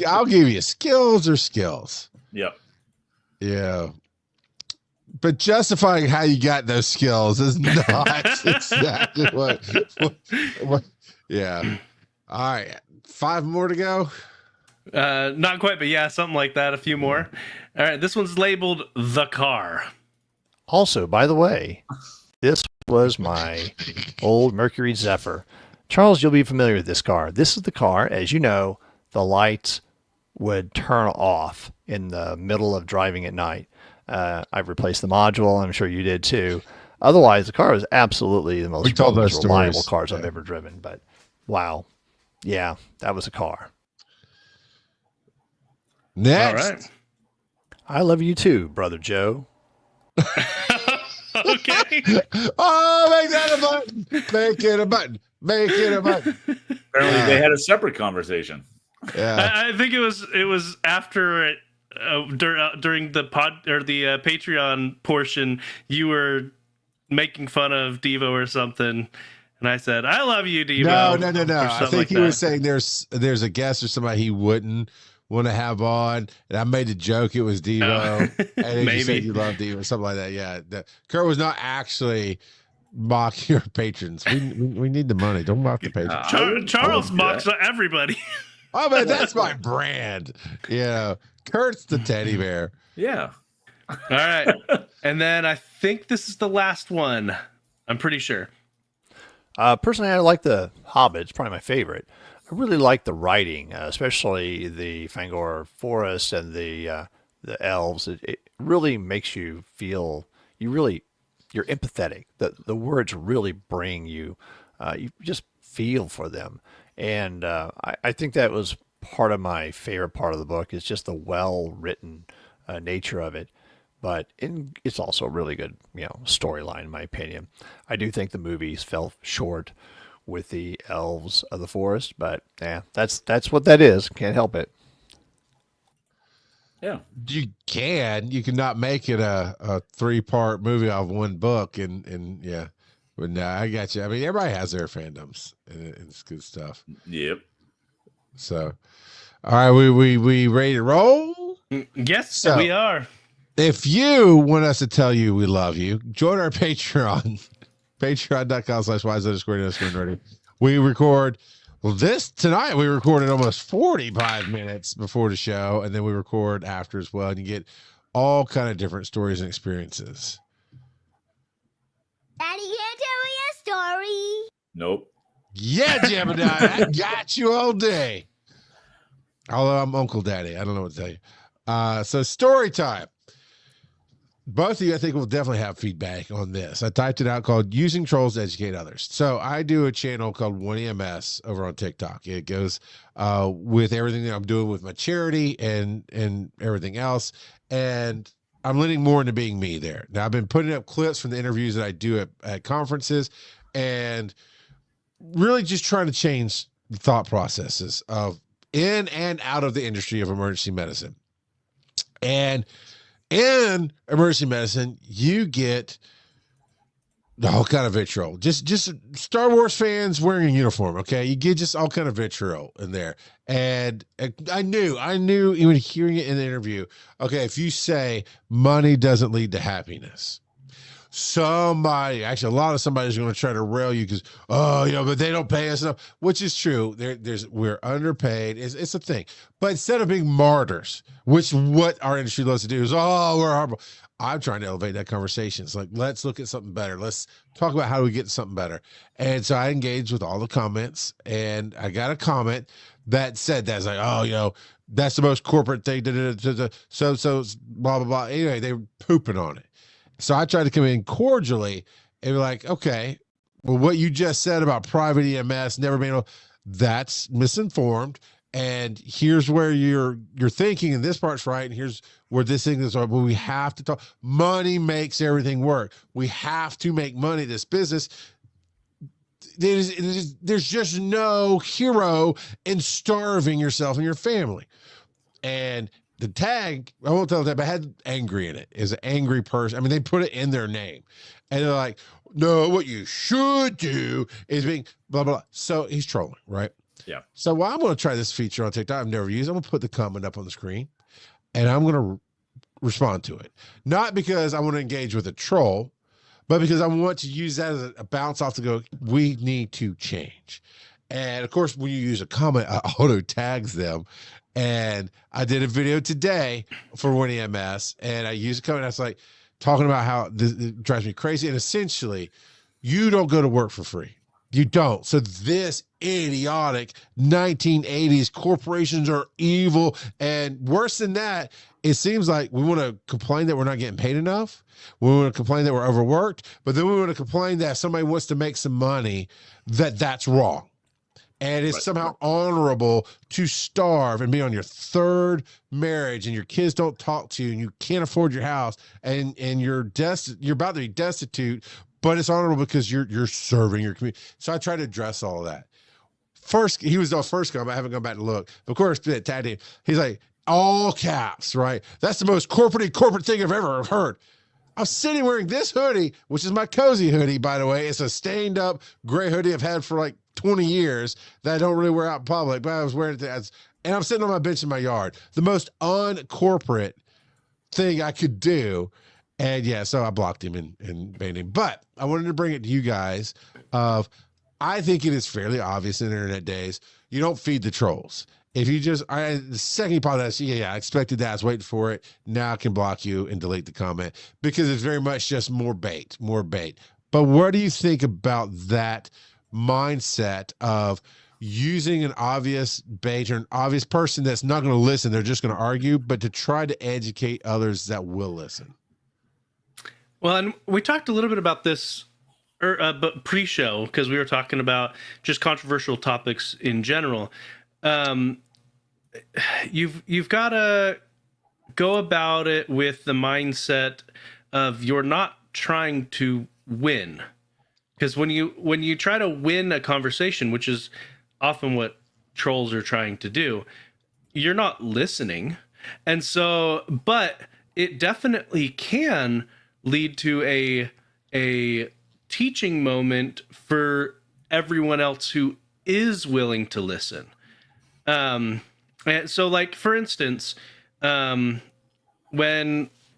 I'll give you skills or skills.
Yep.
Yeah. But justifying how you got those skills is not exactly what. Yeah. All right. 5 more to go.
Not quite, but yeah, something like that. A few more. All right. This one's labeled The Car.
Also, by the way, this was my old Mercury Zephyr. Charles, you'll be familiar with this car. This is the car, as you know, the lights would turn off in the middle of driving at night. I've replaced the module. I'm sure you did too. Otherwise, the car was absolutely the most reliable cars I've ever driven. But wow. Yeah, that was a car.
Next.
All right.
I love you too, Brother Joe.
Okay.
Oh, make that a button. Make it a button. Make it a button.
Apparently, they had a separate conversation.
Yeah.
I think it was after during the Patreon portion, you were making fun of Devo or something, and I said, "I love you, Devo."
No. I think he was saying there's a guest or somebody he wouldn't want to have on, and I made a joke. It was Devo, and then you said you love Devo, something like that. Yeah, Kurt was not actually mocking your patrons. We need the money. Don't mock the patrons.
Charles mocks everybody.
Oh man, that's my brand. Yeah, Kurt's the teddy bear.
Yeah.
All right, and then I think this is the last one. I'm pretty sure.
Personally, I like the Hobbit. It's probably my favorite. I really like the writing, especially the Fangor Forest and the elves. It really makes you feel you're empathetic. The words really bring you. You just feel for them, and I think that was part of my favorite part of the book. Is just the well written nature of it. But it's also a really good, storyline, in my opinion. I do think the movies fell short with the elves of the forest, but yeah, that's what that is. Can't help it.
Yeah,
you can not make it a 3-part movie off one book, and yeah, but no, I got you. I mean, everybody has their fandoms, and it's good stuff.
Yep.
So, all right, we ready to roll?
Yes, we are.
If you want us to tell you we love you, join our Patreon, patreon.com/wise_nerdy. We record, tonight we recorded almost 45 minutes before the show, and then we record after as well, and you get all kind of different stories and experiences.
Daddy can't tell me a Daddy.
Nope.
Yeah, Jebediah, I got you all day. Although I'm Uncle Daddy, I don't know what to tell you. So story time. Both of you, I think, will definitely have feedback on this. I typed it out called Using Trolls to Educate Others. So I do a channel called 1EMS over on TikTok. It goes with everything that I'm doing with my charity and everything else. And I'm leaning more into being me there. Now, I've been putting up clips from the interviews that I do at conferences and really just trying to change the thought processes of in and out of the industry of emergency medicine. And in emergency medicine, you get the whole kind of vitriol. Just Star Wars fans wearing a uniform, okay? You get just all kind of vitriol in there. And I knew even hearing it in the interview, okay, if you say money doesn't lead to happiness, somebody, actually a lot of somebody's going to try to rail you because, but they don't pay us enough, which is true. We're underpaid. It's a thing. But instead of being martyrs, which what our industry loves to do is, we're horrible. I'm trying to elevate that conversation. It's like, let's look at something better. Let's talk about how do we get something better. And so I engaged with all the comments, and I got a comment that said that's like, that's the most corporate thing. So blah, blah, blah. Anyway, they were pooping on it. So I tried to come in cordially and be like, okay, well, what you just said about private EMS never being able, that's misinformed. And here's where you're thinking, and this part's right, and here's where this thing is. But we have to talk. Money makes everything work. We have to make money. This business. There's just no hero in starving yourself and your family. And the tag, I won't tell that, but had angry in it. Is an angry person. I mean, they put it in their name, and they're like, no, what you should do is being blah, blah, blah. So he's trolling, right?
Yeah.
So I'm going to try this feature on TikTok. I've never used it. I'm going to put the comment up on the screen, and I'm going to respond to it. Not because I want to engage with a troll, but because I want to use that as a bounce off to go, we need to change. And of course, when you use a comment, I auto tags them. And I did a video today for 1EMS, and I used a comment. I was like talking about how this it drives me crazy. And essentially, you don't go to work for free. You don't. So this idiotic 1980s corporations are evil. And worse than that, it seems like we want to complain that we're not getting paid enough. We want to complain that we're overworked. But then we want to complain that if somebody wants to make some money, that's wrong. And it's somehow honorable to starve and be on your third marriage, and your kids don't talk to you, and you can't afford your house, and you're about to be destitute, but it's honorable because you're serving your community. So I try to address all of that. First, he was the first comment. I haven't gone back to look. Of course, tagged him. He's like, all caps, right? That's the most corporate thing I've ever heard. I'm sitting wearing this hoodie, which is my cozy hoodie, by the way. It's a stained up gray hoodie I've had for like 20 years that I don't really wear out in public, but I was wearing it and I'm sitting on my bench in my yard. The most uncorporate thing I could do. And yeah, so I blocked him and banned him. But I wanted to bring it to you guys I think it is fairly obvious in internet days, you don't feed the trolls. If you just, the second you pop that, I expected that. I was waiting for it. Now I can block you and delete the comment because it's very much just more bait. But what do you think about that mindset of using an obvious bait or an obvious person that's not going to listen? They're just going to argue, but to try to educate others that will listen.
Well, and we talked a little bit about this but pre-show because we were talking about just controversial topics in general. You've got to go about it with the mindset of you're not trying to win, because when you try to win a conversation, which is often what trolls are trying to do, you're not listening. And so, but it definitely can lead to a teaching moment for everyone else who is willing to listen. And so, like, for instance, when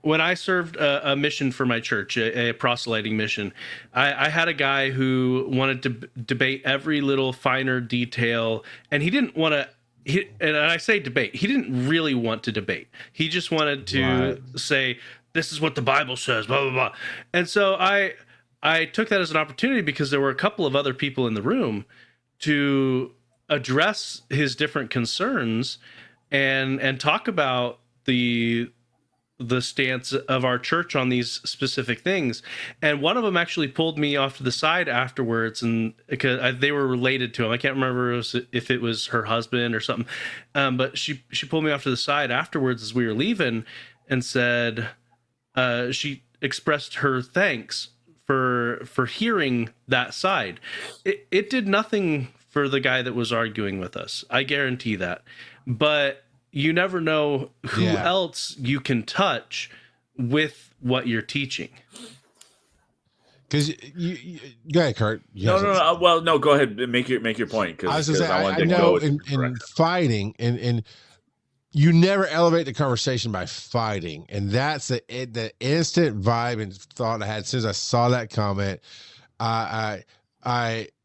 I served a mission for my church, a proselyting mission, I had a guy who wanted to debate every little finer detail, and he didn't want to. And I say debate. He didn't really want to debate. He just wanted to say, "This is what the Bible says." Blah blah blah. And so I took that as an opportunity because there were a couple of other people in the room to address his different concerns and talk about the stance of our church on these specific things. And one of them actually pulled me off to the side afterwards, and because they were related to him. I can't remember if it was her husband or something, but she pulled me off to the side afterwards as we were leaving and said she expressed her thanks for hearing that side. It did nothing for the guy that was arguing with us, I guarantee that, but you never know who else you can touch with what you're teaching.
Because you go ahead, Kurt.
No. Well, no. Go ahead. Make your point. Because
I know in fighting and you never elevate the conversation by fighting, and that's the instant vibe and thought I had as soon as I saw that comment. I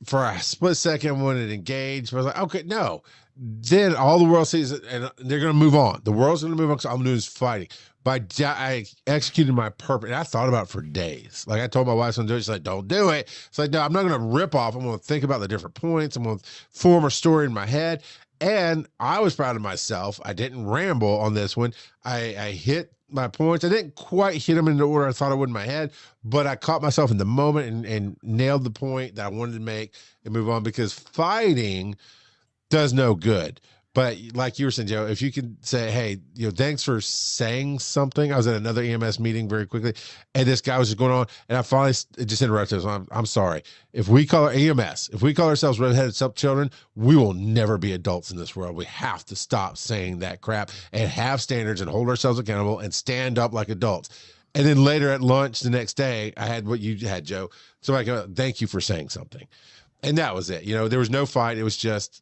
for a split second wanted to engage, but I was like, okay, no. Then all the world sees it, and they're going to move on. The world's going to move on, so I'm doing is fighting. But I executed my purpose, and I thought about it for days. Like I told my wife, I'm doing it. She's like, don't do it. It's like, no, I'm not going to rip off. I'm going to think about the different points. I'm going to form a story in my head. And I was proud of myself. I didn't ramble on this one. I hit my points. I didn't quite hit them in the order I thought I would in my head, but I caught myself in the moment and nailed the point that I wanted to make and move on, because fighting does no good. But like you were saying, Joe, if you could say, hey, thanks for saying something. I was at another EMS meeting very quickly, and this guy was just going on, and I finally just interrupted him. I'm sorry. If we call our EMS, if we call ourselves redheaded stepchildren, we will never be adults in this world. We have to stop saying that crap and have standards and hold ourselves accountable and stand up like adults. And then later at lunch the next day, I had what you had, Joe. So I go, thank you for saying something. And that was it. There was no fight. It was just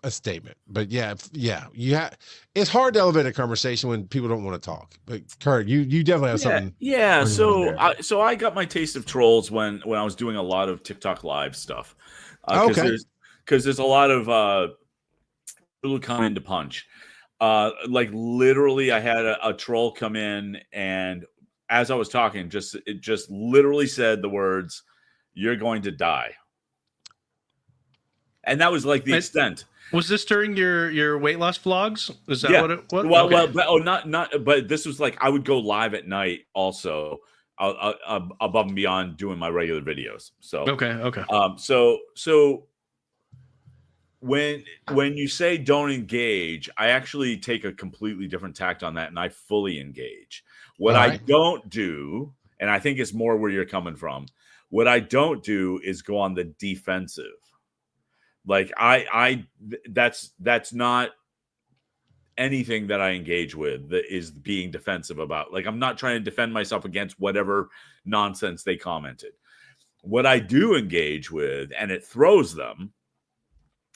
a statement. But it's hard to elevate a conversation when people don't want to talk. But Kurt, you definitely have something.
Yeah. So I got my taste of trolls when I was doing a lot of TikTok live stuff. Because there's a lot of little come in to punch. Like literally, I had a troll come in, and as I was talking, it just literally said the words, "You're going to die," and that was like the extent.
Was this during your weight loss vlogs? Is that what it was?
Well, but this was like I would go live at night also, above and beyond doing my regular videos. So
okay.
So when you say don't engage, I actually take a completely different tact on that, and I fully engage. What I don't do, and I think it's more where you're coming from, what I don't do is go on the defensive. Like that's not anything that I engage with that is being defensive about. Like I'm not trying to defend myself against whatever nonsense they commented. What I do engage with, and it throws them,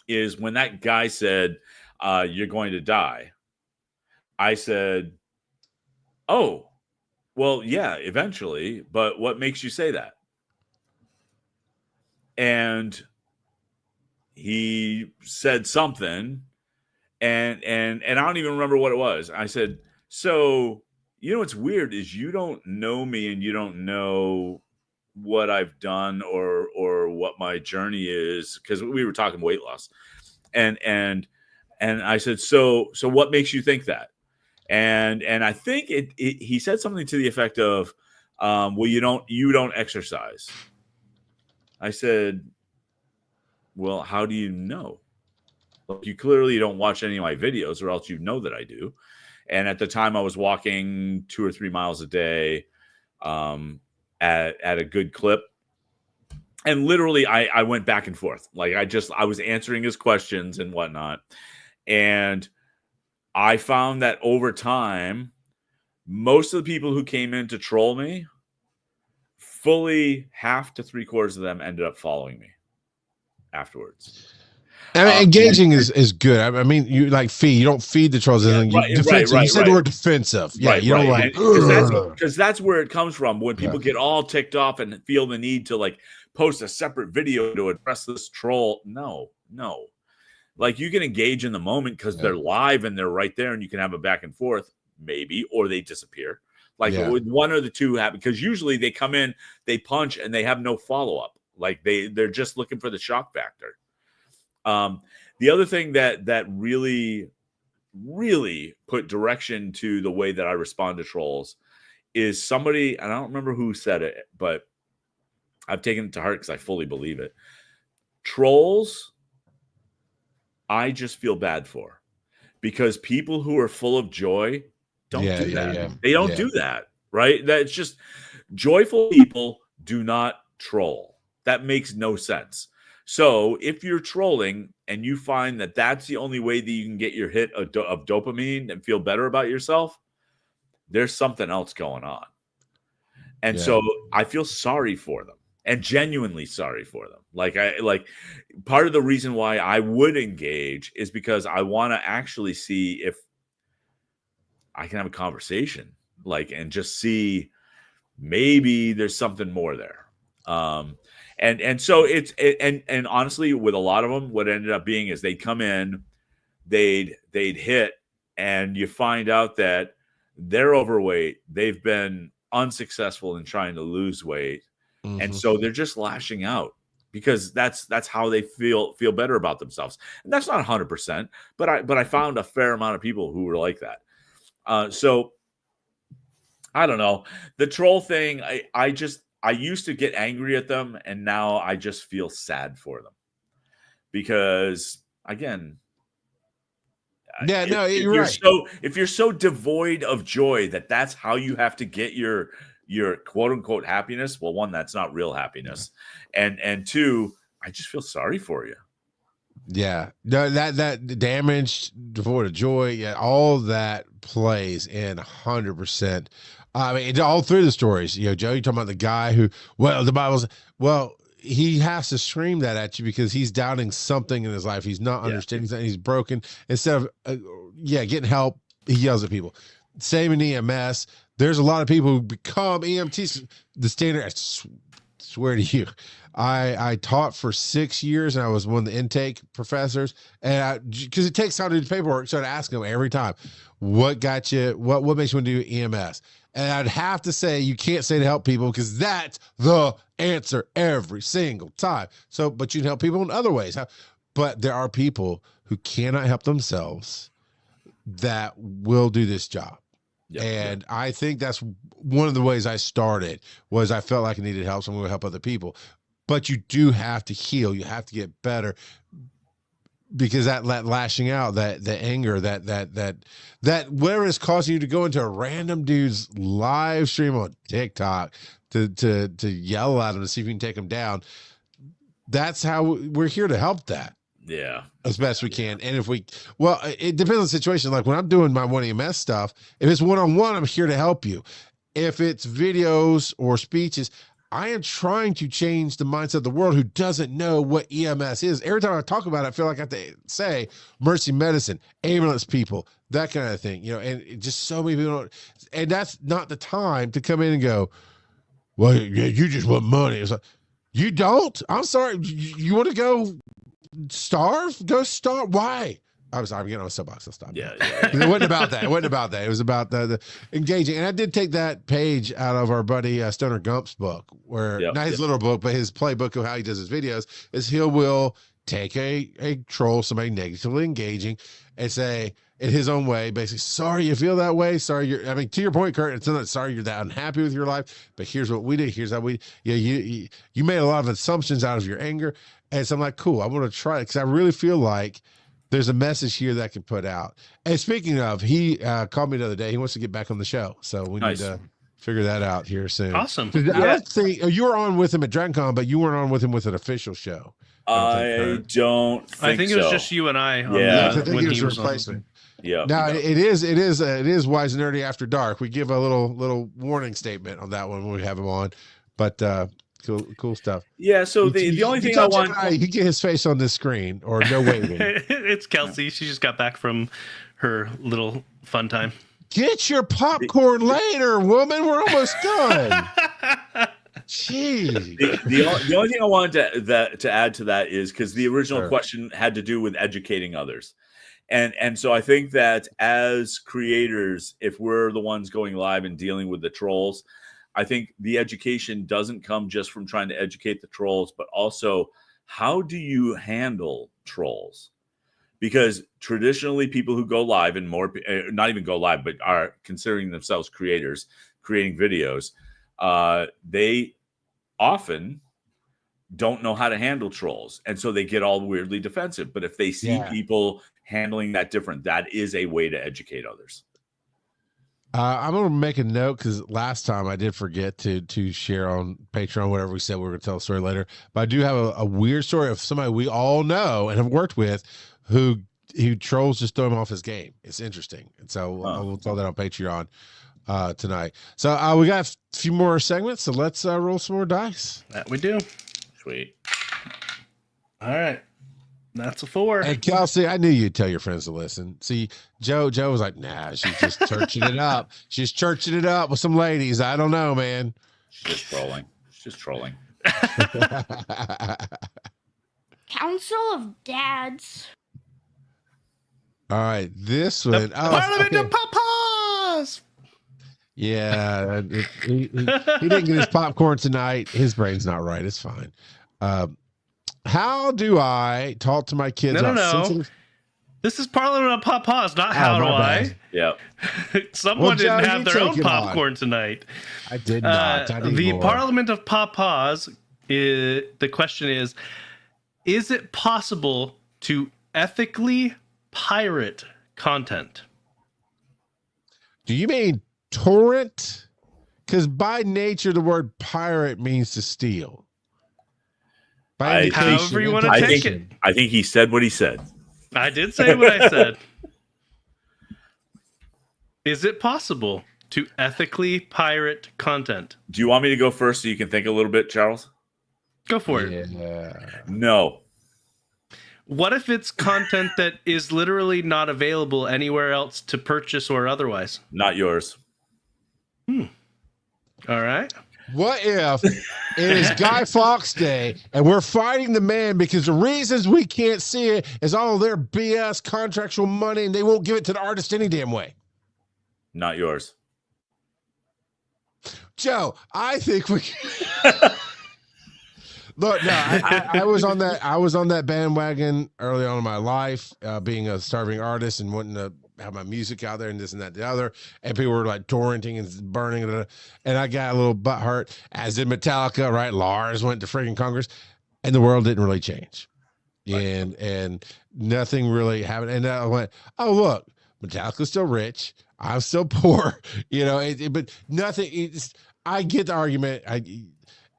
is when that guy said, "You're going to die." I said, "Oh, well, yeah, eventually, but what makes you say that?" And he said something, and I don't even remember what it was. I said, "So, what's weird is you don't know me, and you don't know what I've done or what my journey is," because we were talking weight loss, and I said, "So what makes you think that?" And I think he said something to the effect of, "Well, you don't exercise." I said, "Well, how do you know? Look, you clearly don't watch any of my videos, or else you know that I do." And at the time, I was walking 2 or 3 miles a day, at a good clip. And literally, I went back and forth. Like I was answering his questions and whatnot. And I found that over time, most of the people who came in to troll me, fully half to 3/4 of them ended up following me afterwards.
I mean, engaging is good. I mean, you like feed. You don't feed the trolls.
Right,
defensive. You said the word defensive. Yeah, you don't like
because that's where it comes from. When people get all ticked off and feel the need to like post a separate video to address this troll. No. Like you can engage in the moment because they're live and they're right there, and you can have a back and forth maybe, or they disappear. Like one or the two happen, because usually they come in, they punch, and they have no follow up. Like they're just looking for the shock factor. The other thing that really put direction to the way that I respond to trolls is somebody, and I don't remember who said it, but I've taken it to heart because I fully believe it. Trolls, I just feel bad for, because people who are full of joy don't do that. Yeah. They don't do that, right? That's just, joyful people do not troll. That makes no sense. So if you're trolling and you find that that's the only way that you can get your hit of dopamine and feel better about yourself, there's something else going on. And so I feel sorry for them, and genuinely sorry for them. Like part of the reason why I would engage is because I want to actually see if I can have a conversation, and just see maybe there's something more there. And so and honestly, with a lot of them, what ended up being is they'd come in, they'd hit, and you find out that they're overweight. They've been unsuccessful in trying to lose weight. Mm-hmm. And so they're just lashing out because that's how they feel better about themselves. And that's not 100%, but I found a fair amount of people who were like that. So I don't know. The troll thing, I used to get angry at them, and now I just feel sad for them. Because again,
you're right.
If you're so devoid of joy that's how you have to get your quote unquote happiness, well, one, that's not real happiness. And two, I just feel sorry for you.
Yeah, no, that damage, devoid of joy, all that plays in 100%. I mean, all through the stories, Joe, you're talking about the guy who, the Bible's, he has to scream that at you because he's doubting something in his life. He's not understanding something. He's broken. Instead of, getting help, he yells at people. Same in EMS. There's a lot of people who become EMTs. The standard, I swear to you, I taught for 6 years, and I was one of the intake professors. And because it takes time to do the paperwork, so I'd ask them every time, what got you, what makes you want to do EMS? And I'd have to say, you can't say to help people because that's the answer every single time. So, but you can help people in other ways. But there are people who cannot help themselves that will do this job. And I think that's one of the ways I started, was I felt like I needed help, so I'm going to help other people. But you do have to heal. You have to get better, because that lashing out, that anger, that whatever is causing you to go into a random dude's live stream on TikTok to yell at him to see if you can take him down. That's how we're here to help that.
Yeah.
As best we can. And it depends on the situation. Like when I'm doing my 1EMS stuff, if it's one-on-one, I'm here to help you. If it's videos or speeches, I am trying to change the mindset of the world who doesn't know what EMS is. Every time I talk about it, I feel like I have to say emergency medicine, ambulance people, that kind of thing, and just so many people don't, and that's not the time to come in and go, well, you just want money. It's like, you don't? I'm sorry. You want to go starve? Go starve. Why? I'm sorry, I'm getting on a soapbox. I'll stop.
Yeah.
It wasn't about that. It wasn't about that. It was about the engaging. And I did take that page out of our buddy Stoner Gump's book, where not his little book, but his playbook of how he does his videos, is he will take a troll, somebody negatively engaging, and say in his own way, basically, sorry you feel that way. Sorry, to your point, Kurt, it's not sorry you're that unhappy with your life, but here's what we did. Here's how you made a lot of assumptions out of your anger. And so I'm like, cool, I want to try it, because I really feel like there's a message here that I can put out. And speaking of, he called me the other day. He wants to get back on the show. So we need to figure that out here soon.
Awesome.
I don't think you were on with him at DragonCon, but you weren't on with him with an official show.
I think
it was just you and I.
I think it was a replacement.
Yeah.
Now it is Wise and Nerdy After Dark. We give a little warning statement on that one when we have him on, but cool stuff.
Yeah. So the only thing I want,
he get his face on this screen, or no waving.
It's Kelsey. She just got back from her little fun time.
Get your popcorn later, woman. We're almost done. Jeez.
The only thing I wanted to add to that is, because the original question had to do with educating others. And so I think that as creators, if we're the ones going live and dealing with the trolls, I think the education doesn't come just from trying to educate the trolls, but also how do you handle trolls? Because traditionally people who go live and more, not even go live, but are considering themselves creators, creating videos, they often don't know how to handle trolls. And so they get all weirdly defensive. But if they see people handling that different, that is a way to educate others.
I'm going to make a note because last time I did forget to share on Patreon, whatever we said we were going to tell a story later. But I do have a weird story of somebody we all know and have worked with who trolls just throw him off his game. It's interesting. And so we'll tell that on Patreon tonight. So we got a few more segments. So let's roll some more dice.
That we do.
Sweet.
All right. That's a 4.
Hey, Kelsey, I knew you'd tell your friends to listen. See, Joe was like, nah, she's just churching it up. She's churching it up with some ladies. I don't know, man.
She's just trolling. She's just trolling.
Council of Dads.
All right, this one.
Parliament of Papas.
Yeah, he didn't get his popcorn tonight. His brain's not right. It's fine. How do I talk to my kids?
No. This is Parliament of Papas, not how do I.
Yeah.
Someone didn't have their own popcorn tonight.
I did not.
The Parliament of Papas, the question is it possible to ethically pirate content?
Do you mean torrent? Because by nature, the word pirate means to steal.
However you want to take it.
I think he said what he said.
I did say what I said. Is it possible to ethically pirate content?
Do you want me to go first so you can think a little bit, Charles?
Go for it.
No.
What if it's content that is literally not available anywhere else to purchase or otherwise?
Not yours.
All right.
What if it is Guy Fawkes Day and we're fighting the man because the reasons we can't see it is all their BS contractual money and they won't give it to the artist any damn way?
Not yours.
Joe, I think we Look, no, I was on that bandwagon early on in my life, being a starving artist and wanting to have my music out there and this and that, the other, and people were like torrenting and burning it, and I got a little butthurt, as did Metallica, right? Lars went to freaking Congress, and the world didn't really change, and nothing really happened. And I went, oh look, Metallica's still rich, I'm still poor, but nothing. I get the argument.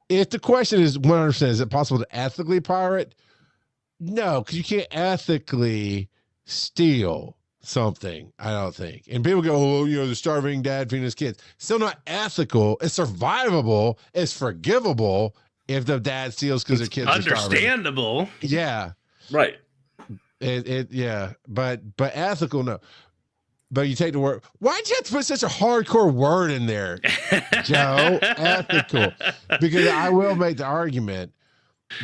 If the question is 100%, is it possible to ethically pirate? No, because you can't ethically steal something, I don't think. And people go, oh, the starving dad feeding his kids. Still not ethical. It's survivable. It's forgivable if the dad steals because their kids are starving.
Understandable.
Yeah.
Right.
But ethical, no. But you take the word. Why'd you have to put such a hardcore word in there, Joe? Ethical. Because I will make the argument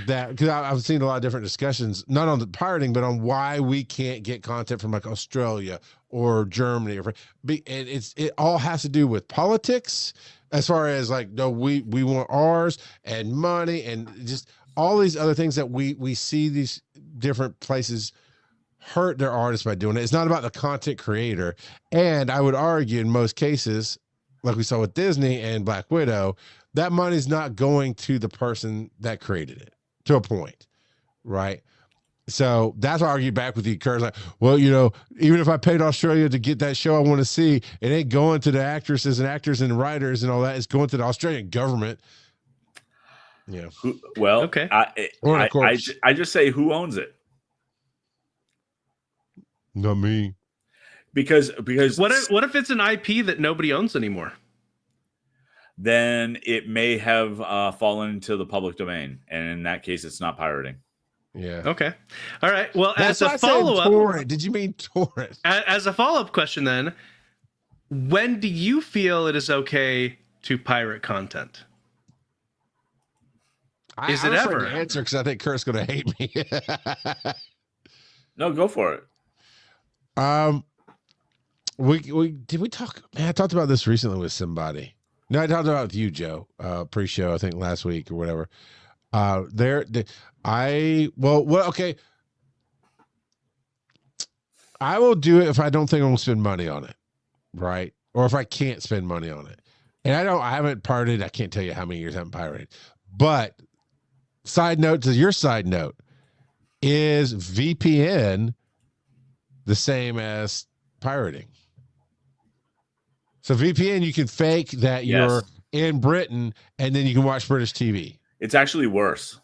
that, because I've seen a lot of different discussions, not on the pirating, but on why we can't get content from like Australia or Germany. It all has to do with politics, as far as like, no, we want ours and money and just all these other things that we see these different places hurt their artists by doing it. It's not about the content creator. And I would argue in most cases, like we saw with Disney and Black Widow, that money's not going to the person that created it, to a point, right? So that's why I argued back with you, Kurt. Like, well, even if I paid Australia to get that show I want to see, it ain't going to the actresses and actors and writers and all that. It's going to the Australian government. Yeah.
Well,
okay.
I just say, who owns it?
Not me.
Because
what if it's an IP that nobody owns anymore?
Then it may have fallen into the public domain, and in that case, it's not pirating.
Yeah.
Okay. All right. Well,
that's
as a follow-up,
did you mean torrent?
As a follow-up question, then, when do you feel it is okay to pirate content? Is it ever?
Answer, because I think Kurt's going to hate me.
No, go for it.
We did we talk? Man, I talked about this recently with somebody. No, I talked about it with you, Joe, pre-show, I think last week or whatever. Okay. I will do it if I don't think I'm gonna spend money on it, right? Or if I can't spend money on it. And I haven't pirated. I can't tell you how many years I haven't pirated. But side note to your side note, is VPN the same as pirating? So VPN, you can fake that you're in Britain and then you can watch British TV.
It's actually worse.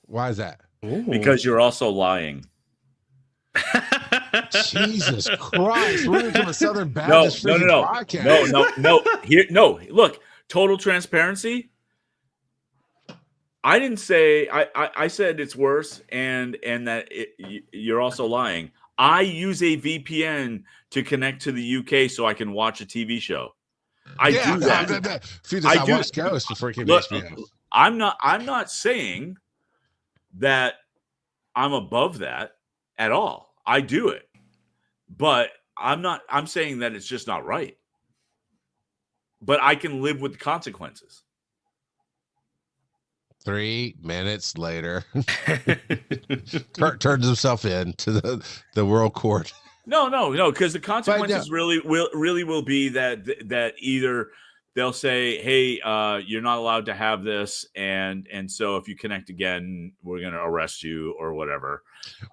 Why is that?
Ooh.
Because you're also lying.
Jesus Christ. We're into a Southern Baptist podcast.
No. Look, total transparency. I didn't say I said it's worse and that you're also lying. I use a VPN to connect to the UK so I can watch a TV show. I do that.
I do. West Coast before it came to HBO.
I'm not saying that I'm above that at all. I do it. But I'm saying that it's just not right. But I can live with the consequences.
3 minutes later, Kurt turns himself in to the world court.
No, because the consequences really will be that either they'll say, "Hey, you're not allowed to have this," and so if you connect again, we're going to arrest you or whatever.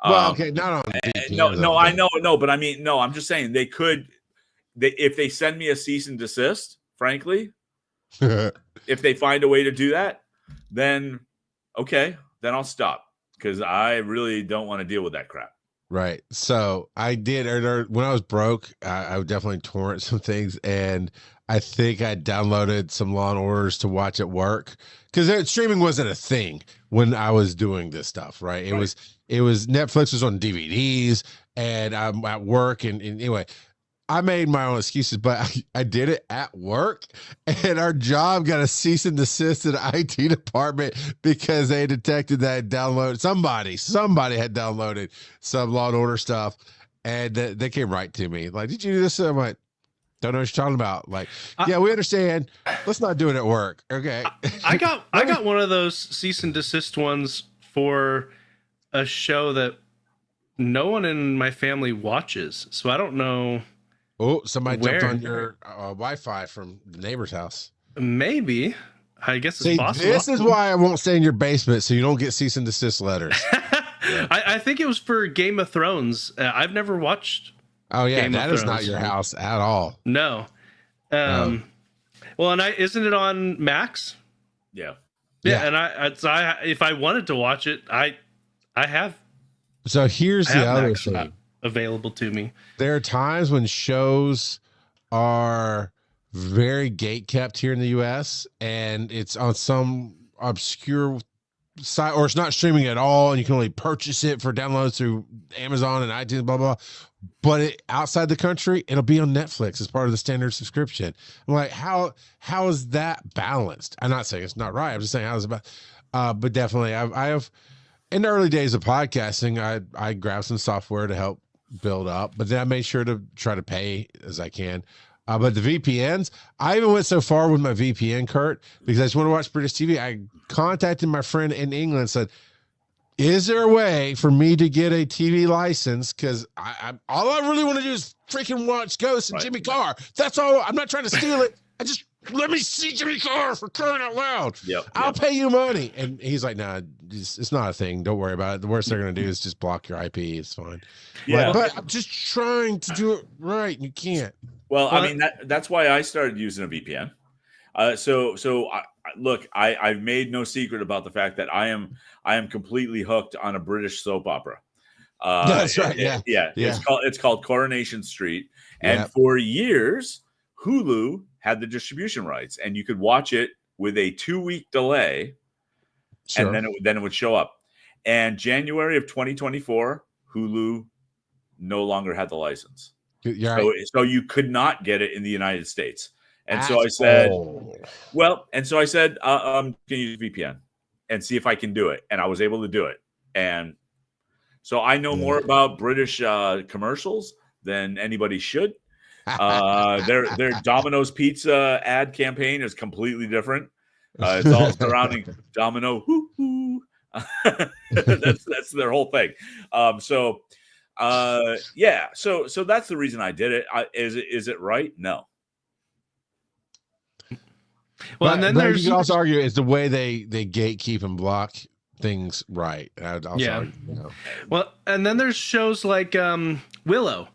Well, okay, not on VPN,
but I mean, no, I'm just saying they could. If they send me a cease and desist, frankly, if they find a way to do that, then okay, then I'll stop because I really don't want to deal with that crap.
Right. So I did when I was broke, I would definitely torrent some things, and I think I downloaded some Law and Orders to watch at work because streaming wasn't a thing when I was doing this stuff. Right. It was Netflix was on DVDs, and I'm at work, and anyway. I made my own excuses, but I did it at work, and our job got a cease and desist in the IT department because they detected that I downloaded somebody had downloaded some Law and Order stuff, and they came right to me like, "Did you do this?" I'm like, "Don't know what you're talking about." Like, yeah, we understand. Let's not do it at work. Okay.
I got one of those cease and desist ones for a show that no one in my family watches, so I don't know.
Oh, somebody jumped on your Wi-Fi from the neighbor's house.
Maybe. I guess it's possible.
This is why I won't stay in your basement, so you don't get cease and desist letters.
Yeah. I think it was for Game of Thrones. I've never watched.
Oh yeah, that is not your house at all.
No. Well, and isn't it on Max?
Yeah.
Yeah, and if I wanted to watch it, I have.
So here's the other thing
available to me.
There are times when shows are very gate kept here in the US, and it's on some obscure site, or it's not streaming at all, and you can only purchase it for downloads through Amazon and iTunes, blah blah. But outside the country, it'll be on Netflix as part of the standard subscription. I'm like, how is that balanced? I'm not saying it's not right. I'm just saying how is it but definitely I have in the early days of podcasting, I grabbed some software to help build up, but then I made sure to try to pay as I can. But the VPNs, I even went so far with my VPN, Kurt, because I just want to watch British TV. I contacted my friend in England and said, is there a way for me to get a TV license? Because all I really want to do is freaking watch Ghost and Jimmy Carr. That's all. I'm not trying to steal it. Let me see Jimmy Carr, for crying out loud. I'll pay you money. And he's like, nah, it's not a thing. Don't worry about it. The worst they're going to do is just block your IP. It's fine. Yeah. But I'm just trying to do it right. And you can't.
Well, I mean, that's why I started using a VPN. Look, I've made no secret about the fact that I am completely hooked on a British soap opera.
That's right. Yeah.
It's called Coronation Street. And for years, Hulu had the distribution rights, and you could watch it with a 2-week delay, and then it would show up. And January of 2024, Hulu no longer had the license. So you could not get it in the United States. And so I said, can you use VPN and see if I can do it? And I was able to do it. And so I know more about British commercials than anybody should. Their Domino's Pizza ad campaign is completely different. It's all surrounding Domino. Hoo, hoo. That's their whole thing. So that's the reason I did it. Is it right? No.
Well, and then
but
there's
you can also argue it's the way they gatekeep and block things right. I'd also argue,
Well, and then there's shows like Willow.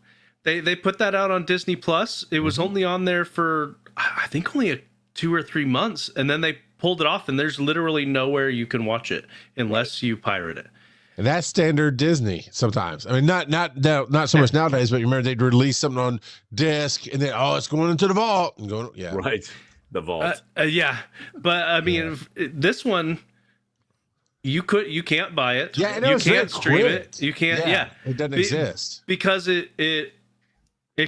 They put that out on Disney Plus. It was only on there for I think only 2 or 3 months, and then they pulled it off. And there's literally nowhere you can watch it unless you pirate it.
And that's standard Disney sometimes. I mean, not so much nowadays, but you remember they'd release something on disc, and then it's going into the vault and going
right. The vault.
But I mean, this one you can't buy it.
Yeah,
you can't stream it. You can't. Yeah,
it doesn't exist
because it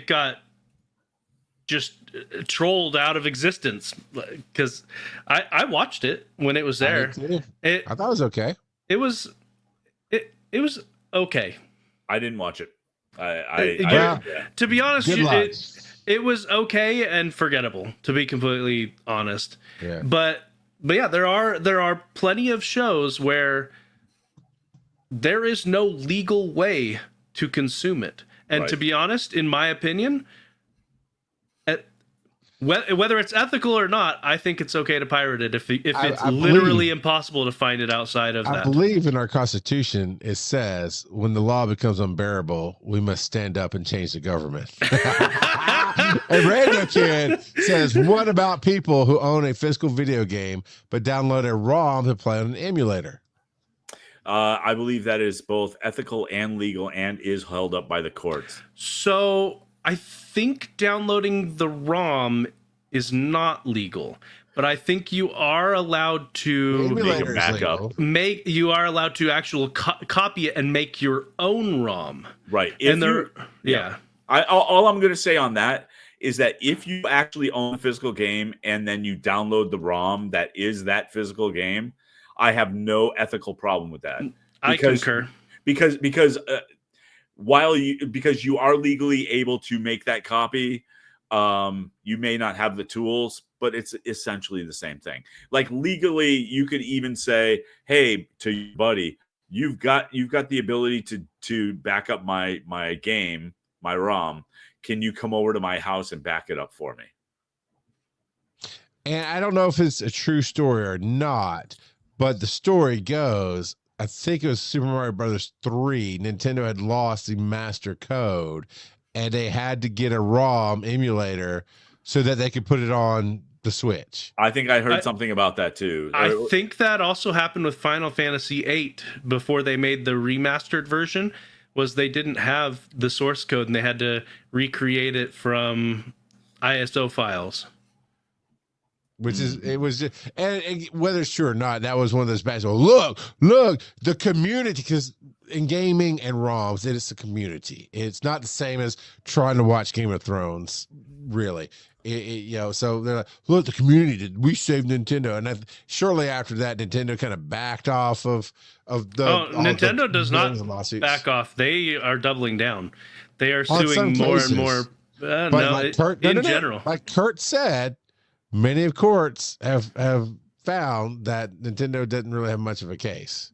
got just trolled out of existence. Because I watched it when it was there.
I thought it was okay.
It was okay.
I didn't watch it.
To be honest, it was okay and forgettable, to be completely honest.
Yeah.
But yeah, there are plenty of shows where there is no legal way to consume it. And to be honest, in my opinion, whether it's ethical or not, I think it's okay to pirate it if it's literally impossible to find it outside of that.
I believe in our Constitution, it says when the law becomes unbearable, we must stand up and change the government. And Radio Kid says, what about people who own a physical video game but download a ROM to play on an emulator?
I believe that is both ethical and legal and is held up by the courts.
So I think downloading the ROM is not legal, but I think you are allowed to
make a backup.
You are allowed to actually copy it and make your own ROM.
Right. All I'm going to say on that is that if you actually own a physical game and then you download the ROM that is that physical game, I have no ethical problem with that.
I concur.
Because you are legally able to make that copy, you may not have the tools, but it's essentially the same thing. Like legally, you could even say, "Hey, to your buddy, you've got the ability to back up my game, my ROM. Can you come over to my house and back it up for me?"
And I don't know if it's a true story or not, but the story goes, I think it was Super Mario Brothers 3. Nintendo had lost the master code, and they had to get a ROM emulator so that they could put it on the Switch.
I think I heard something about that too.
I think that also happened with Final Fantasy VIII before they made the remastered version. Was they didn't have the source code and they had to recreate it from ISO files.
Which is, it was just, and whether it's true or not, that was one of those bad. So look, the community, because in gaming and ROMs, it's a community. It's not the same as trying to watch Game of Thrones, really. So they're like, look, the community we saved Nintendo, and shortly after that, Nintendo kind of backed off of the.
Nintendo does not back off. They are doubling down. They are suing more and more. In general,
like Kurt said, many of courts have found that Nintendo didn't really have much of a case.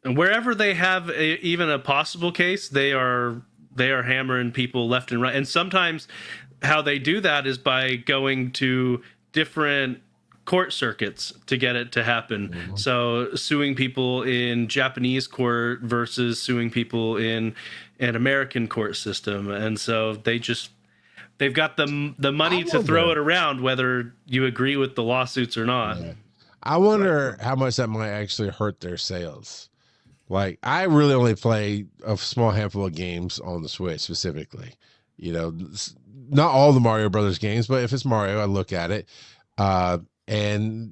And wherever they have even a possible case, they are hammering people left and right. And sometimes how they do that is by going to different court circuits to get it to happen. Mm-hmm. So suing people in Japanese court versus suing people in an American court system. And so they've got the money to throw it around, whether you agree with the lawsuits or not.
Yeah. I wonder how much that might actually hurt their sales. Like, I really only play a small handful of games on the Switch specifically. You know, not all the Mario Brothers games, but if it's Mario, I look at it. And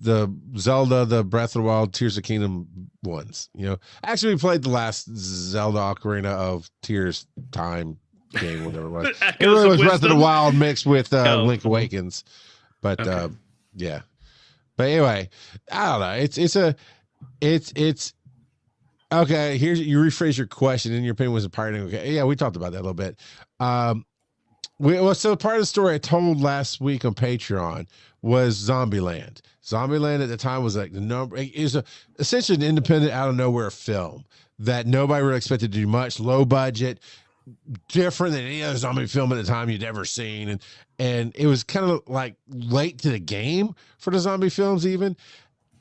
the Zelda, the Breath of the Wild, Tears of the Kingdom ones. You know, actually, we played the last Zelda Ocarina of Tears time game, whatever it was. It really was Breath of the Wild mixed with Link Awakens. But yeah. But anyway, I don't know. Okay, here's you rephrase your question. In your opinion, was a pirate? Okay, yeah, we talked about that a little bit. So part of the story I told last week on Patreon was Zombieland. Zombieland at the time was like the number. It was essentially an independent, out of nowhere film that nobody really expected to do much. Low budget, different than any other zombie film at the time you'd ever seen, and it was kind of like late to the game for the zombie films even.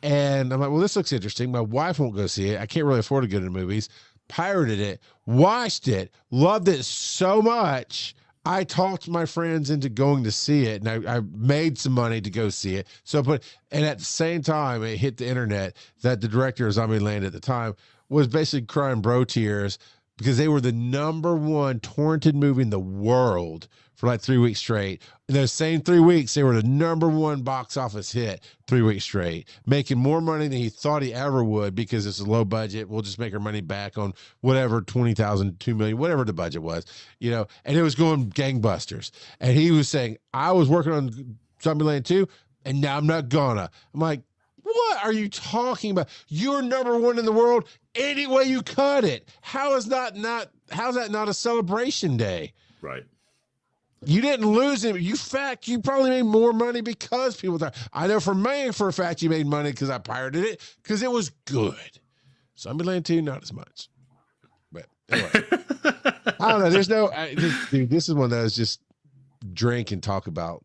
And I'm like, well, this looks interesting. My wife won't go see it. I can't really afford to go to the movies. Pirated it, watched it, loved it so much. I talked my friends into going to see it, and I made some money to go see it. And at the same time, it hit the internet that the director of Zombieland at the time was basically crying bro tears because they were the #1 torrented movie in the world for like 3 weeks straight. In those same 3 weeks, they were the #1 box office hit 3 weeks straight, making more money than he thought he ever would because it's a low budget. We'll just make our money back on whatever, 20,000, 2 million, whatever the budget was, and it was going gangbusters. And he was saying, I was working on Zombieland 2, and now I'm not gonna. I'm like, what are you talking about? You're #1 in the world any way you cut it. How's that not a celebration day?
Right.
You didn't lose him. You probably made more money because people thought. I know for a fact you made money because I pirated it because it was good. Zombieland 2, not as much. But anyway, I don't know. There's dude, this is one of those just drink and talk about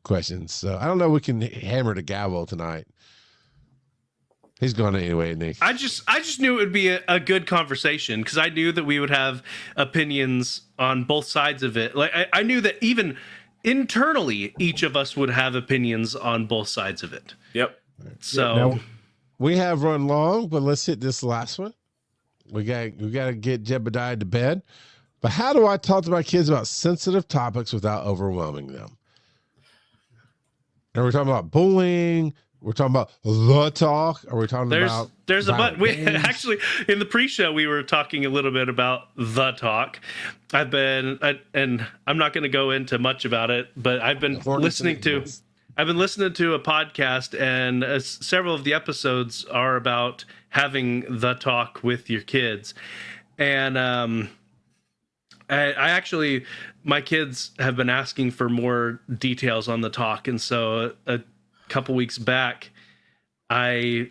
questions. So I don't know. We can hammer the gavel tonight. He's gone anyway, Nick.
I just knew it would be a good conversation because I knew that we would have opinions on both sides of it. Like I knew that even internally, each of us would have opinions on both sides of it.
Yep.
So
now, we have run long, but let's hit this last one. We got to get Jebediah to bed. But how do I talk to my kids about sensitive topics without overwhelming them? And we're talking about bullying. We're talking about the talk. Are we talking about?
There's a but. We actually in the pre-show we were talking a little bit about the talk. And I'm not going to go into much about it, but I've been listening to a podcast, and several of the episodes are about having the talk with your kids. And I actually, my kids have been asking for more details on the talk, and so couple weeks back, I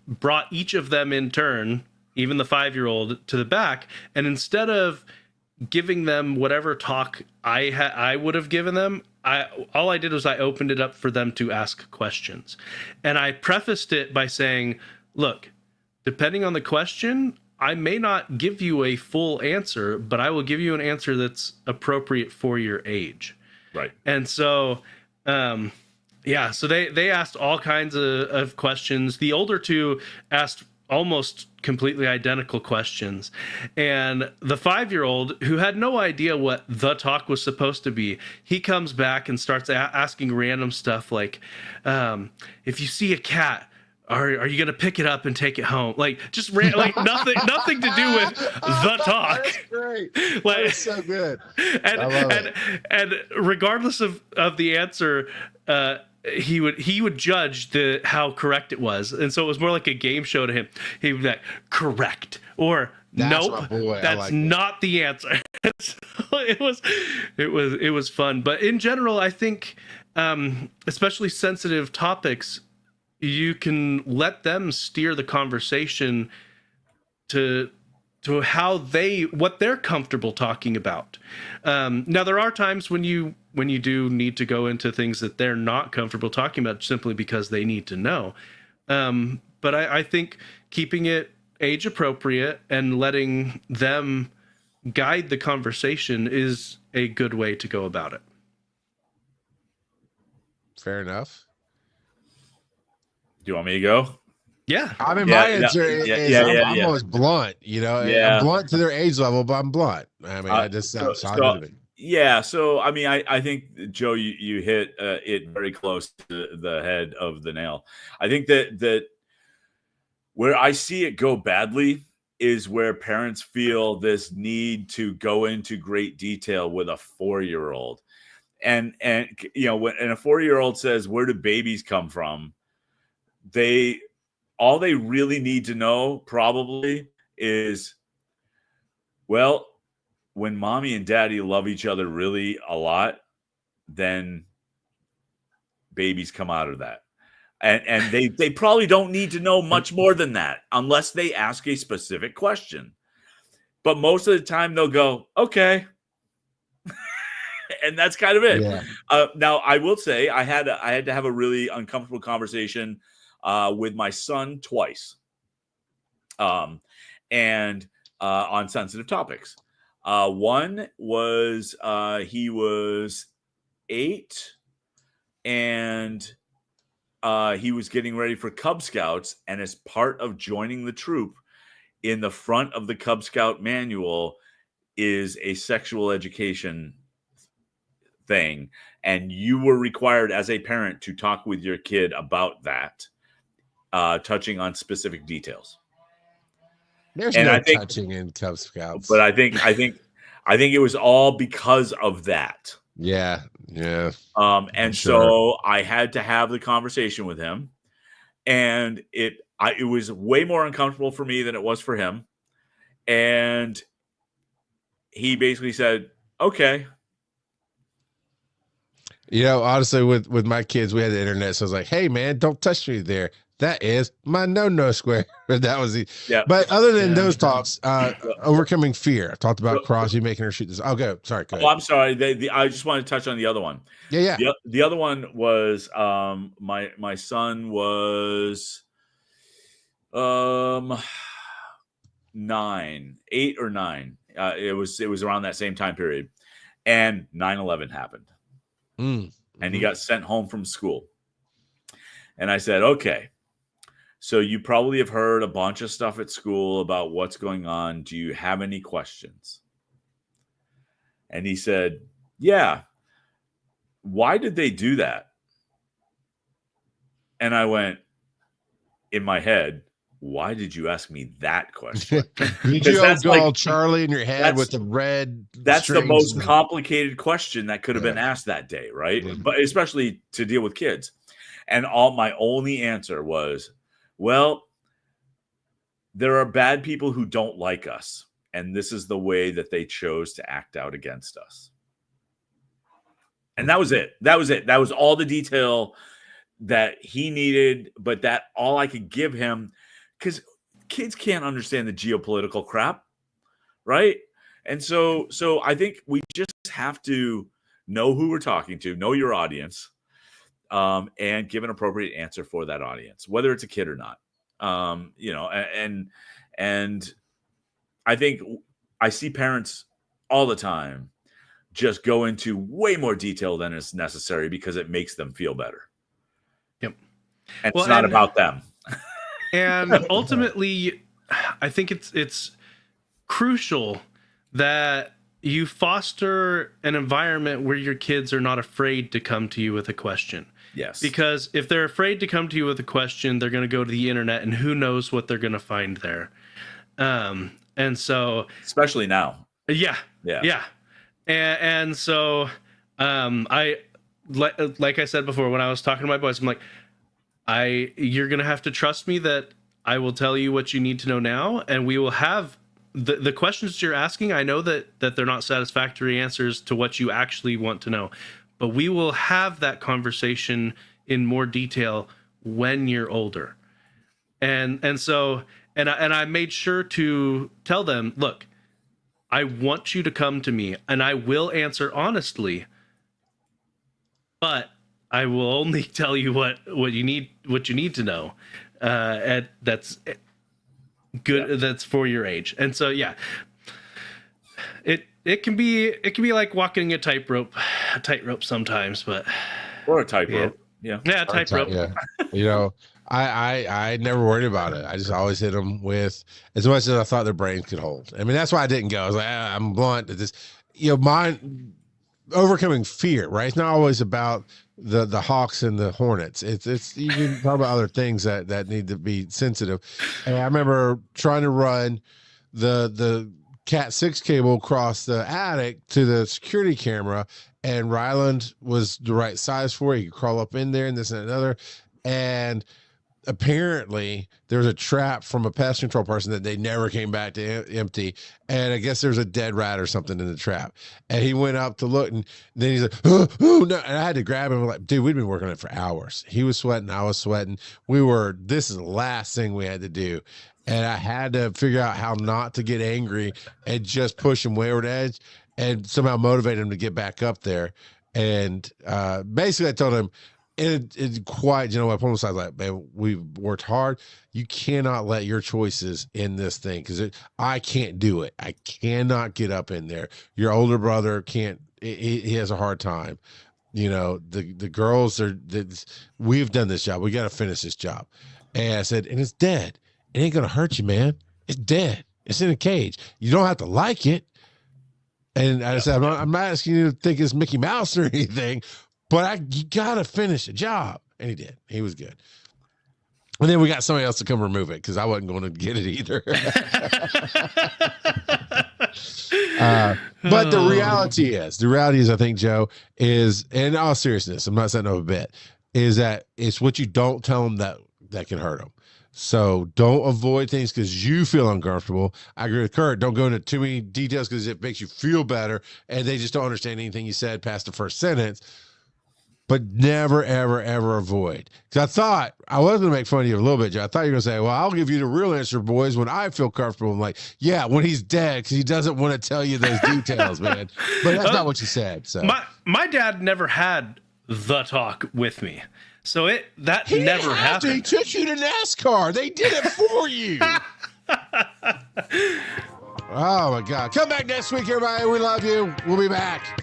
brought each of them in turn, even the 5-year-old, to the back, and instead of giving them whatever talk I would have given them, all I did was I opened it up for them to ask questions, and I prefaced it by saying, "Look, depending on the question, I may not give you a full answer, but I will give you an answer that's appropriate for your age."
Right.
And so. Yeah, so they asked all kinds of questions. The older two asked almost completely identical questions. And the 5-year-old, who had no idea what the talk was supposed to be, he comes back and starts asking random stuff like, if you see a cat, are you gonna pick it up and take it home? Like just like nothing to do with the talk.
That's great.
Like,
that's so good.
And regardless of the answer, he would judge how correct it was, and so it was more like a game show to him. He would be like, correct, or nope, that's not the answer. It was fun, but in general, I think, especially sensitive topics, you can let them steer the conversation to what they're comfortable talking about. Now there are times when you do need to go into things that they're not comfortable talking about simply because they need to know. But I think keeping it age appropriate and letting them guide the conversation is a good way to go about it.
Fair enough.
Do you want me to go?
Yeah.
I mean, my answer is I'm always blunt, I'm blunt to their age level, but I'm blunt. I mean, I just sound solid.
Yeah. So, I mean, I think, Joe, you hit it very close to the head of the nail. I think that where I see it go badly is where parents feel this need to go into great detail with a 4-year-old. And when a 4-year-old says, where do babies come from? They all they really need to know probably is, well, when mommy and daddy love each other really a lot, then babies come out of that. And they probably don't need to know much more than that unless they ask a specific question. But most of the time they'll go, okay. And that's kind of it.
Yeah.
Now, I will say I had to have a really uncomfortable conversation with my son twice, and on sensitive topics. One was he was 8, and he was getting ready for Cub Scouts, and as part of joining the troop, in the front of the Cub Scout manual is a sexual education thing, and you were required as a parent to talk with your kid about that, touching on specific details.
There's no touching in Cub Scouts,
but I think it was all because of that.
Yeah.
And so I had to have the conversation with him, and it was way more uncomfortable for me than it was for him. And he basically said, okay.
Honestly, with my kids, we had the internet, so I was like, hey man, don't touch me there. That is my no square. That was But other than those talks, overcoming fear. I talked about Crosby making her shoot this. Oh, go. Sorry. Go ahead.
I'm sorry. I just wanted to touch on the other one.
Yeah.
The other one was my son was 8 or 9. It was around that same time period, and 9/11 happened, and he got sent home from school. And I said, okay. So you probably have heard a bunch of stuff at school about what's going on. Do you have any questions? And he said, yeah. Why did they do that? And I went, in my head, why did you ask me that question?
Did you go all Charlie in your head with the red?
That's the most complicated question that could have been asked that day, right?
Mm-hmm.
But especially to deal with kids. And my only answer was, well, there are bad people who don't like us, and this is the way that they chose to act out against us. And that was it. That was all the detail that he needed, but that all I could give him, because kids can't understand the geopolitical crap, right? And so I think we just have to know who we're talking to, know your audience, and give an appropriate answer for that audience, whether it's a kid or not. And I think I see parents all the time just go into way more detail than is necessary because it makes them feel better.
Yep.
And it's not about them.
And ultimately, I think it's crucial that you foster an environment where your kids are not afraid to come to you with a question.
Yes.
Because if they're afraid to come to you with a question, they're going to go to the internet, and who knows what they're going to find there. And so,
especially now.
Yeah. And so, I like I said before, when I was talking to my boys, I'm like, you're going to have to trust me that I will tell you what you need to know now, and we will have the questions you're asking. I know that they're not satisfactory answers to what you actually want to know, but we will have that conversation in more detail when you're older. And so I made sure to tell them, look, I want you to come to me, and I will answer honestly, but I will only tell you what you need to know. And that's good. Yeah. That's for your age. And so, yeah, it can be like walking a tightrope sometimes,
or a tightrope. Yeah.
Tightrope.
Yeah. I never worried about it. I just always hit them with as much as I thought their brains could hold. I mean, that's why I didn't go. I was like, I'm blunt at this. Mine overcoming fear, right? It's not always about the Hawks and the Hornets. It's you can talk about other things that need to be sensitive. And I remember trying to run the Cat 6 cable across the attic to the security camera, and Ryland was the right size for it. You could crawl up in there and this and another. And apparently there's a trap from a pest control person that they never came back to empty. And I guess there's a dead rat or something in the trap. And he went up to look, and then he's like, oh no. And I had to grab him. Like, dude, we'd been working on it for hours. He was sweating. I was sweating. This is the last thing we had to do. And I had to figure out how not to get angry and just push him wayward edge and somehow motivate him to get back up there. And basically I told him, it's quite, you know, I pulled him aside, like, man, we've worked hard. You cannot let your choices in this thing, because I can't do it. I cannot get up in there. Your older brother can't. He has a hard time. You know, the girls we've done this job. We got to finish this job. And I said, and it's dead. It ain't gonna hurt you, man. It's dead. It's in a cage. You don't have to like it. And I said, I'm not asking you to think it's Mickey Mouse or anything, but you got to finish the job. And he did. He was good. And then we got somebody else to come remove it, because I wasn't going to get it either. But the reality is, I think, Joe, is, in all seriousness, I'm not setting up a bit, is that it's what you don't tell them that can hurt them. So don't avoid things because you feel uncomfortable. I agree with Kurt. Don't go into too many details because it makes you feel better, and they just don't understand anything you said past the first sentence. But never, ever, ever avoid. Because I thought, I was going to make fun of you a little bit, Joe. I thought you were going to say, well, I'll give you the real answer, boys, when I feel comfortable. I'm like, yeah, when he's dead, because he doesn't want to tell you those details, man. But that's not what you said. So
my dad never had the talk with me. So that never happened.
He took you to NASCAR. They did it for you. Oh, my God. Come back next week, everybody. We love you. We'll be back.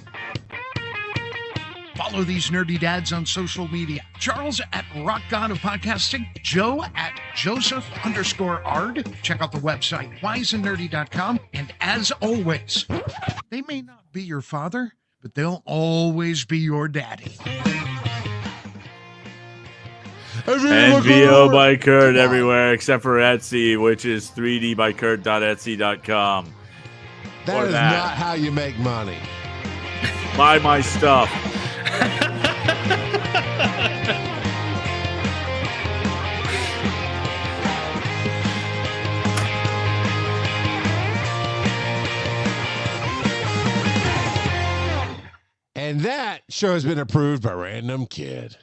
Follow these nerdy dads on social media. Charles at Rock God of Podcasting. Joe at Joseph_Ard. Check out the website, wiseandnerdy.com. And as always, they may not be your father, but they'll always be your daddy.
NVO by Kurt everywhere except for Etsy, which is 3dbykurt.etsy.com.
That is not how you make money.
Buy my stuff.
And that show has been approved by Random Kid.